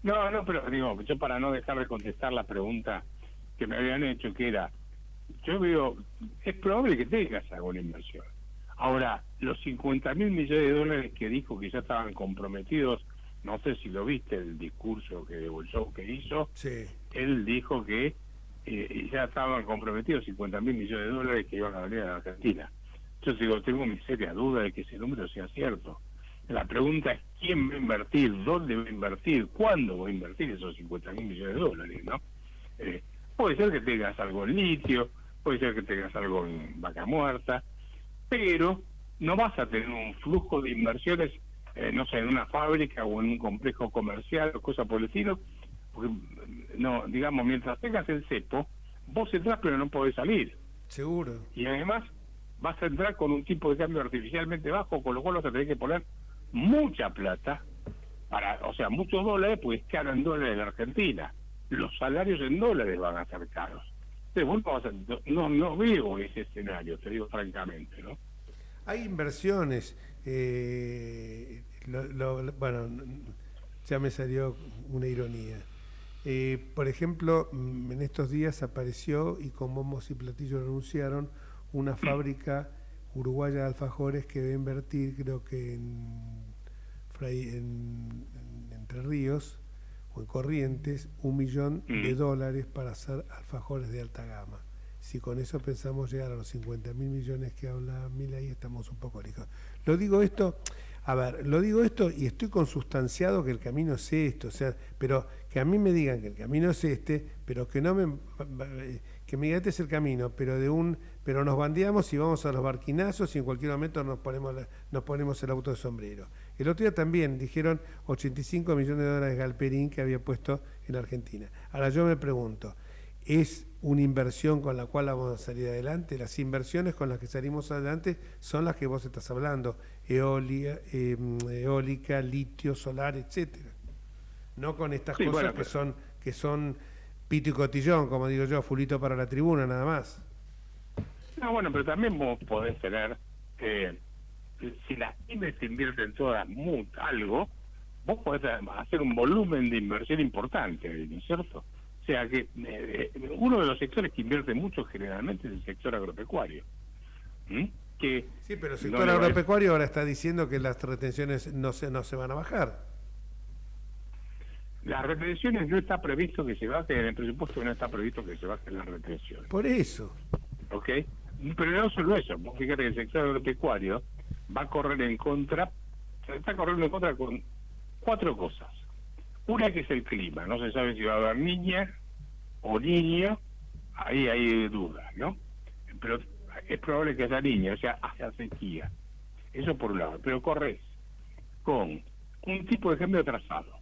No, pero digo, yo para no dejar de contestar la pregunta que me habían hecho, que era, yo veo, es probable que tengas alguna inversión. Ahora, los 50.000 millones de dólares que dijo que ya estaban comprometidos, no sé si lo viste, el discurso o el show que hizo, sí. Él dijo que ya estaban comprometidos 50.000 millones de dólares que iban a venir a la Argentina. Yo digo, tengo mi seria duda de que ese número sea cierto. La pregunta es quién va a invertir, dónde va a invertir, cuándo va a invertir esos 50.000 millones de dólares, ¿no? Puede ser que tengas algo en litio, puede ser que tengas algo en vaca muerta, pero no vas a tener un flujo de inversiones, no sé, en una fábrica o en un complejo comercial o cosas por el estilo, porque, no, digamos, mientras tengas el cepo, vos entrás pero no podés salir. Seguro. Y además vas a entrar con un tipo de cambio artificialmente bajo, con lo cual vas a tener que poner mucha plata, muchos dólares, pues es caro en dólares en la Argentina. Los salarios en dólares van a ser caros. Entonces, no veo ese escenario, te digo francamente, ¿no? Hay inversiones, bueno, ya me salió una ironía. Por ejemplo, en estos días apareció, y con bombos y platillos lo anunciaron, una fábrica uruguaya de alfajores que va a invertir, creo que en Entre Ríos o en Corrientes, $1 millón para hacer alfajores de alta gama. si con eso pensamos llegar a los 50.000 millones que habla Milei, estamos un poco lejos. Lo digo esto y estoy consustanciado que el camino es esto, o sea, pero que a mí me digan que el camino es este, pero que no que me digan este es el camino, pero nos bandeamos y vamos a los barquinazos y en cualquier momento nos ponemos el auto de sombrero. El otro día también dijeron 85 millones de dólares Galperín que había puesto en Argentina. Ahora yo me pregunto, ¿es una inversión con la cual vamos a salir adelante? Las inversiones con las que salimos adelante son las que vos estás hablando, eólica, litio, solar, etcétera. No con estas cosas que son pito y cotillón, como digo yo, fulito para la tribuna, nada más. No, bueno, pero también vos podés tener, si las pymes te invierten todas algo, vos podés hacer un volumen de inversión importante, ¿no es cierto? O sea que uno de los sectores que invierte mucho generalmente es el sector agropecuario. Que sí, pero el sector agropecuario ahora está diciendo que las retenciones no se van a bajar. Las retenciones no está previsto que se bajen, en el presupuesto no está previsto que se bajen las retenciones. Por eso. ¿Ok? Pero no solo eso, vos fíjate que el sector agropecuario va a correr en contra, se está corriendo en contra con 4 cosas. Una que es el clima, no se sabe si va a haber niña o niño, ahí hay dudas, ¿no? Pero es probable que haya niña, o sea, haya sequía. Eso por un lado, pero corres con un tipo de cambio atrasado,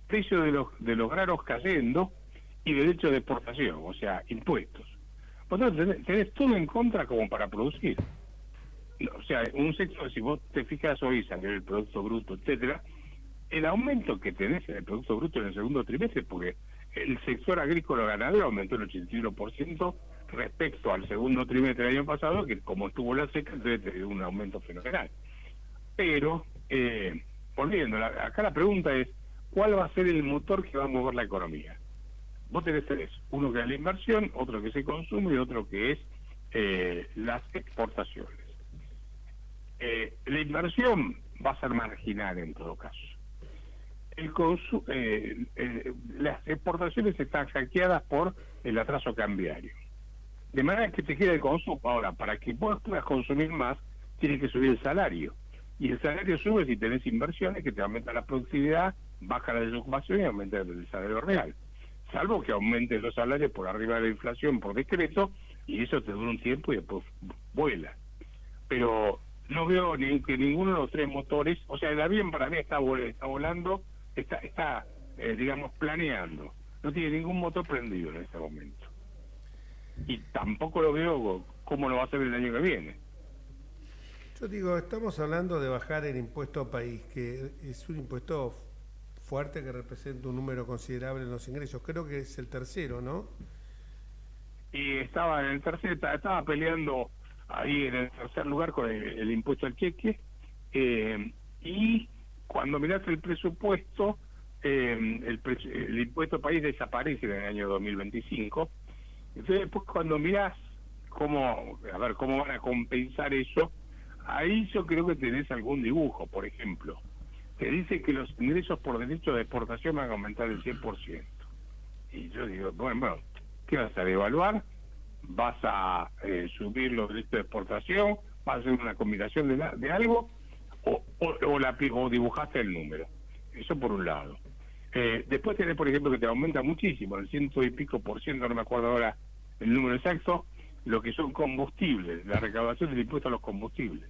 precio de los granos cayendo y derecho de exportación, o sea, impuestos. Vos tenés todo en contra como para producir. O sea, un sector, si vos te fijas hoy, salió el Producto Bruto, etcétera, el aumento que tenés en el Producto Bruto en el segundo trimestre, porque el sector agrícola ganadero aumentó el 81% respecto al segundo trimestre del año pasado, que como estuvo la seca, entonces te dio un aumento fenomenal. Pero, volviendo, acá la pregunta es, ¿cuál va a ser el motor que va a mover la economía? Vos tenés 3, uno que es la inversión, otro que es el consumo y otro que es las exportaciones. La inversión va a ser marginal en todo caso. Las exportaciones están hackeadas por el atraso cambiario. De manera que te queda el consumo. Ahora, para que vos puedas consumir más, tienes que subir el salario. Y el salario sube si tenés inversiones que te aumentan la productividad, baja la desocupación y aumenta el salario real. Salvo que aumenten los salarios por arriba de la inflación por decreto, y eso te dura un tiempo y después vuela. Pero no veo que ninguno de los 3 motores, o sea, el avión para mí está volando, está digamos, planeando. No tiene ningún motor prendido en este momento. Y tampoco lo veo cómo lo va a hacer el año que viene. Yo digo, estamos hablando de bajar el impuesto país, que es un impuesto fuerte que representa un número considerable en los ingresos. Creo que es el tercero, ¿no? Y estaba en el tercero, estaba peleando ahí en el tercer lugar con el impuesto al cheque, y cuando mirás el presupuesto, el impuesto país desaparece en el año 2025. Entonces después cuando mirás cómo van a compensar eso, ahí yo creo que tenés algún dibujo. Por ejemplo, te dice que los ingresos por derecho de exportación van a aumentar el 100%. Y yo digo, bueno, ¿qué vas a devaluar? ¿Vas a subir los derechos de exportación? ¿Vas a hacer una combinación de algo? ¿O dibujaste el número? Eso por un lado. Después tenés, por ejemplo, que te aumenta muchísimo, el 100 y pico por ciento, no me acuerdo ahora el número exacto, lo que son combustibles, la recaudación del impuesto a los combustibles,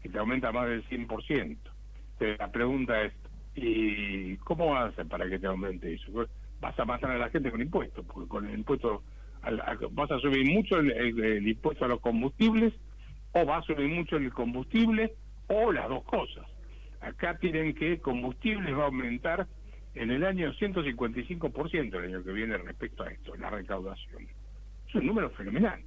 que te aumenta más del 100%. Entonces, la pregunta es, ¿y cómo vas a hacer para que te aumente eso? ¿Vas a matar a la gente con impuestos? Porque con el impuesto vas a subir mucho el impuesto a los combustibles, o vas a subir mucho el combustible, o las dos cosas. Acá tienen que combustibles va a aumentar en el año 155% el año que viene respecto a esto, la recaudación. Es un número fenomenal.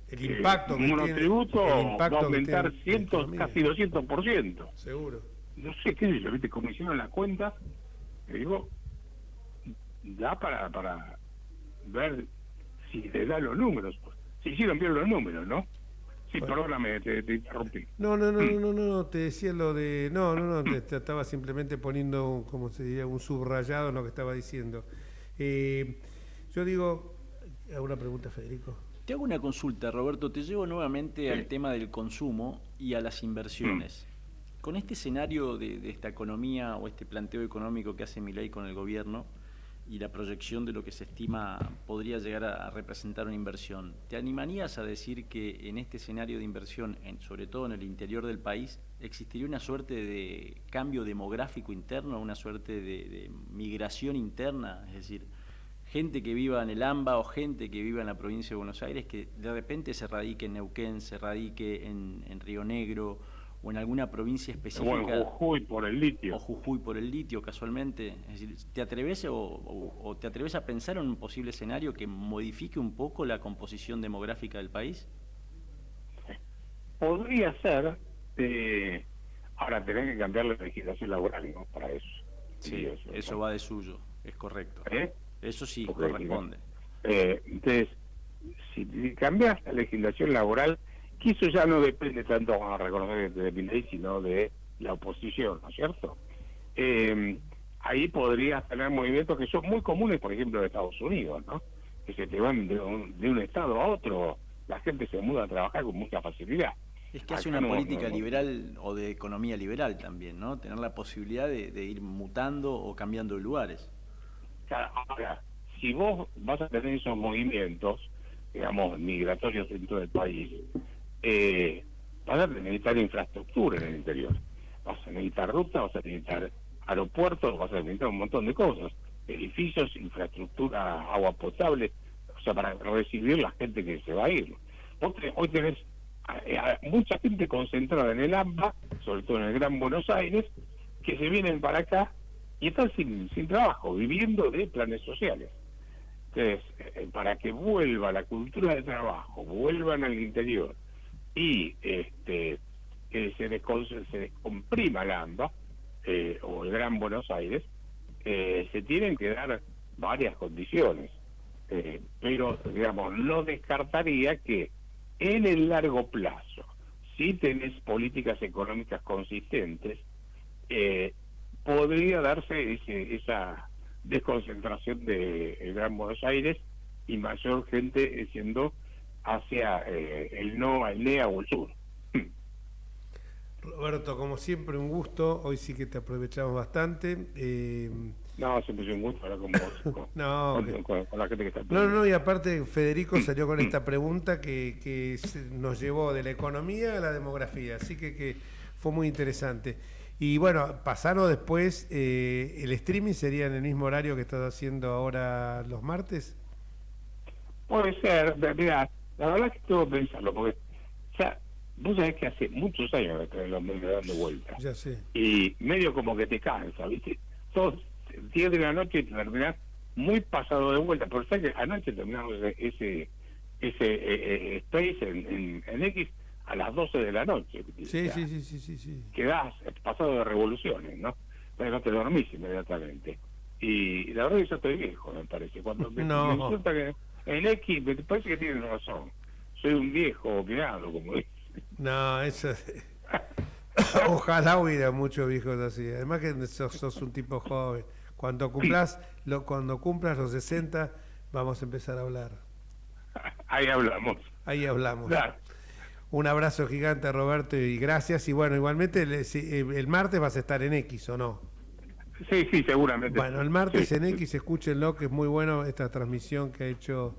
El impacto que monotributo tiene, va a aumentar casi 200%. Seguro. No sé qué sé yo, ¿viste? Como hicieron las cuentas, te digo, da para ver si te da los números. Si hicieron bien los números, ¿no? Sí, bueno. Perdóname, te interrumpí. No, te decía lo de... No, te estaba simplemente poniendo, como se diría, un subrayado en lo que estaba diciendo. Yo digo... ¿Alguna pregunta, Federico? Te hago una consulta, Roberto. Te llevo nuevamente al tema del consumo y a las inversiones. Con este escenario de esta economía o este planteo económico que hace Milei con el gobierno y la proyección de lo que se estima podría llegar a representar una inversión, ¿te animarías a decir que en este escenario de inversión, sobre todo en el interior del país, existiría una suerte de cambio demográfico interno, una suerte de migración interna? Es decir, gente que viva en el AMBA o gente que viva en la provincia de Buenos Aires que de repente se radique en Neuquén, se radique en Río Negro o en alguna provincia específica. O en Jujuy por el litio. O Jujuy por el litio, casualmente. Es decir, ¿te atreves o te atreves a pensar en un posible escenario que modifique un poco la composición demográfica del país? Podría ser. Ahora tenés que cambiar la legislación laboral, ¿no? Para eso. Sí, eso va de suyo, es correcto. Eso sí, Porque, corresponde. Entonces, si cambias la legislación laboral, que eso ya no depende tanto, vamos a reconocer, de Milei, sino de la oposición, ¿no es cierto? Ahí podrías tener movimientos que son muy comunes, por ejemplo, en Estados Unidos, ¿no? Que se te van de un estado a otro, la gente se muda a trabajar con mucha facilidad. Es que hace una política liberal o de economía liberal también, ¿no? Tener la posibilidad de ir mutando o cambiando de lugares. Ahora, si vos vas a tener esos movimientos, digamos, migratorios dentro del país, vas a necesitar infraestructura en el interior. Vas a necesitar rutas, vas a necesitar aeropuertos, vas a necesitar un montón de cosas. Edificios, infraestructura, agua potable, o sea, para recibir la gente que se va a ir. Hoy tenés mucha gente concentrada en el AMBA, sobre todo en el Gran Buenos Aires, que se vienen para acá y están sin trabajo, viviendo de planes sociales. Entonces, para que vuelva la cultura de trabajo, vuelvan al interior y que se descomprima el AMBA o el Gran Buenos Aires, se tienen que dar varias condiciones. Pero, digamos, no descartaría que en el largo plazo, si tenés políticas económicas consistentes, podría darse esa desconcentración del Gran Buenos Aires y mayor gente siendo hacia el NEA o el sur. Roberto, como siempre, un gusto. Hoy sí que te aprovechamos bastante. No, siempre es un gusto hablar con vos. Con la gente que está. No, y aparte Federico salió con esta pregunta que nos llevó de la economía a la demografía, así que fue muy interesante. Y bueno, pasarlo después, ¿el streaming sería en el mismo horario que estás haciendo ahora los martes? Puede ser, mira, la verdad es que tengo que pensarlo, porque ya, vos sabés que hace muchos años que los medios dando vueltas. Ya sé. Y medio como que te cansa, ¿viste? Todos 10 de la noche y terminás muy pasado de vuelta. Pero sabés que anoche terminamos ese Space en X a las 12 de la noche. Sí, sí. Quedás pasado de revoluciones, ¿no? Pero no te dormís inmediatamente. Y la verdad es que yo estoy viejo, me parece. Cuando me resulta que en X, me parece que tienen razón. Soy un viejo criado, como dice. No, eso... Ojalá hubiera muchos viejos así. Además que sos un tipo joven. Cuando cumplas los 60, vamos a empezar a hablar. Ahí hablamos. Claro. Un abrazo gigante, Roberto, y gracias. Y bueno, igualmente el martes vas a estar en X, ¿o no? Sí, seguramente. Bueno, el martes en X, escúchenlo, que es muy bueno esta transmisión que ha hecho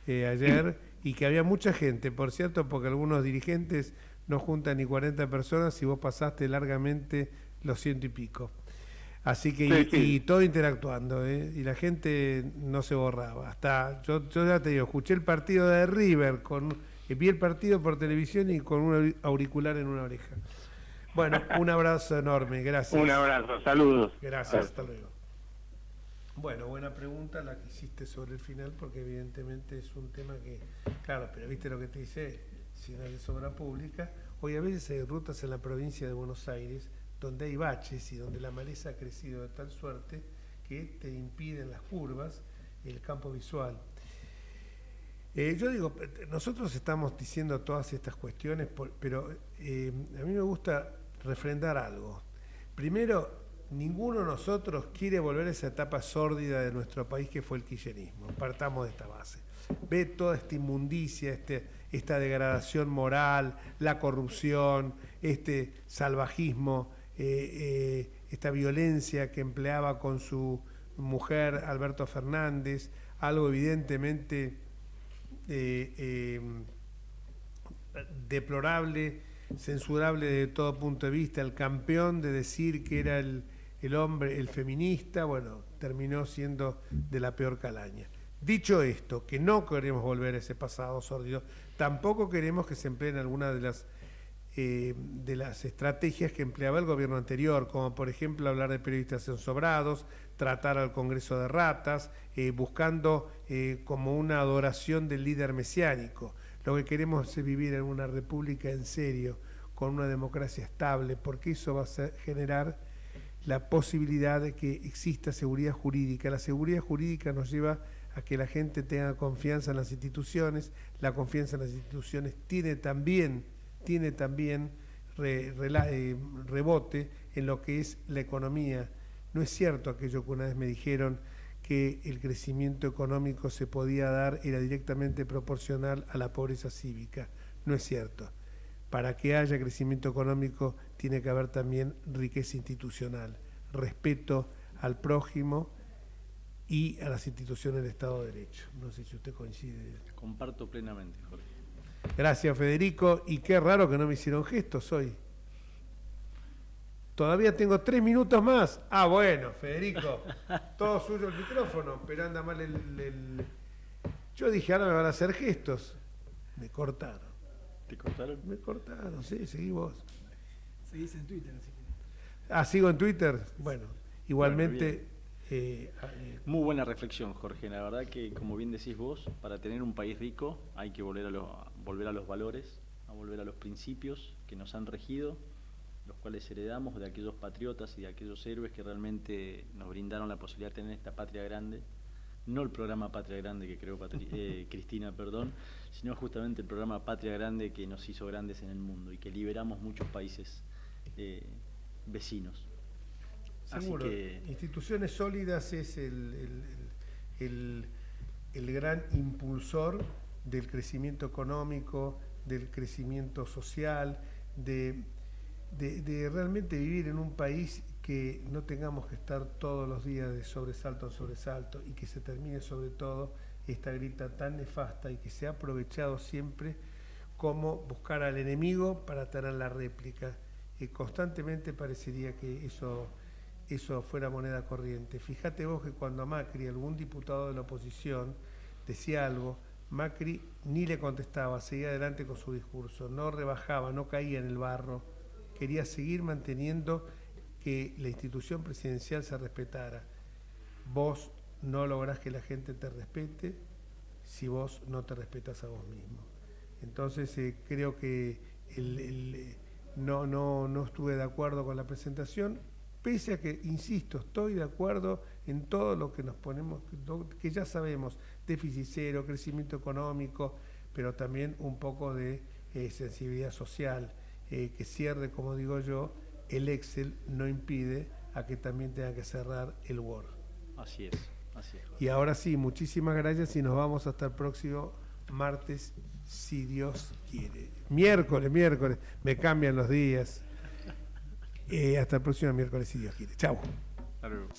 ayer, y que había mucha gente, por cierto, porque algunos dirigentes no juntan ni 40 personas y vos pasaste largamente los 100 y pico. Así que, y todo interactuando, y la gente no se borraba. Hasta, yo ya te digo, escuché el partido de River, vi el partido por televisión y con un auricular en una oreja. Bueno, un abrazo enorme, gracias. Un abrazo, saludos. Gracias, hasta luego. Bueno, buena pregunta la que hiciste sobre el final, porque evidentemente es un tema que, claro, pero viste lo que te dice, si no es obra pública, hoy a veces hay rutas en la provincia de Buenos Aires donde hay baches y donde la maleza ha crecido de tal suerte que te impiden las curvas, el campo visual. Yo digo, nosotros estamos diciendo todas estas cuestiones, pero a mí me gusta refrendar algo. Primero, ninguno de nosotros quiere volver a esa etapa sórdida de nuestro país que fue el kirchnerismo. Partamos de esta base. ve toda esta inmundicia, esta degradación moral, la corrupción, este salvajismo, esta violencia que empleaba con su mujer Alberto Fernández, algo evidentemente deplorable, censurable desde todo punto de vista. El campeón de decir que era el hombre, el feminista, bueno, terminó siendo de la peor calaña. Dicho esto, que no queremos volver a ese pasado sórdido, tampoco queremos que se empleen algunas de las estrategias que empleaba el gobierno anterior, como por ejemplo hablar de periodistas ensobrados, tratar al Congreso de ratas, buscando como una adoración del líder mesiánico. Lo que queremos es vivir en una república en serio, con una democracia estable, porque eso va a generar la posibilidad de que exista seguridad jurídica. La seguridad jurídica nos lleva a que la gente tenga confianza en las instituciones. La confianza en las instituciones tiene también rebote en lo que es la economía. No es cierto aquello que una vez me dijeron, que el crecimiento económico se podía dar, era directamente proporcional a la pobreza cívica. No es cierto. Para que haya crecimiento económico tiene que haber también riqueza institucional, respeto al prójimo y a las instituciones del Estado de Derecho. No sé si usted coincide. Comparto plenamente, Jorge. Gracias, Federico. Y qué raro que no me hicieron gestos hoy. Todavía tengo 3 minutos más. Ah, bueno, Federico, todo suyo el micrófono, pero anda mal el... Yo dije, ahora me van a hacer gestos. Me cortaron. ¿Te cortaron? Me cortaron, sí, seguí vos. Seguís en Twitter, así que... Ah, ¿sigo en Twitter? Bueno, igualmente... Muy buena reflexión, Jorge. La verdad que, como bien decís vos, para tener un país rico hay que volver a los valores, a volver a los principios que nos han regido, los cuales heredamos de aquellos patriotas y de aquellos héroes que realmente nos brindaron la posibilidad de tener esta patria grande, no el programa Patria Grande que creó Cristina, sino justamente el programa Patria Grande que nos hizo grandes en el mundo y que liberamos muchos países vecinos. Seguro, instituciones sólidas es el gran impulsor del crecimiento económico, del crecimiento social, de realmente vivir en un país que no tengamos que estar todos los días de sobresalto en sobresalto y que se termine sobre todo esta grieta tan nefasta y que se ha aprovechado siempre como buscar al enemigo para tener la réplica. Constantemente parecería que eso fuera moneda corriente. Fíjate vos que cuando a Macri, algún diputado de la oposición, decía algo, Macri ni le contestaba, seguía adelante con su discurso, no rebajaba, no caía en el barro, quería seguir manteniendo que la institución presidencial se respetara. Vos no lográs que la gente te respete si vos no te respetas a vos mismo. Entonces creo que no estuve de acuerdo con la presentación, pese a que, insisto, estoy de acuerdo en todo lo que nos ponemos, que ya sabemos, déficit cero, crecimiento económico, pero también un poco de sensibilidad social, que cierre, como digo yo, el Excel no impide a que también tenga que cerrar el Word. Así es. Y ahora sí, muchísimas gracias y nos vamos hasta el próximo martes, si Dios quiere. Miércoles, me cambian los días. Hasta el próximo miércoles, si Dios quiere. Chau. Hasta luego.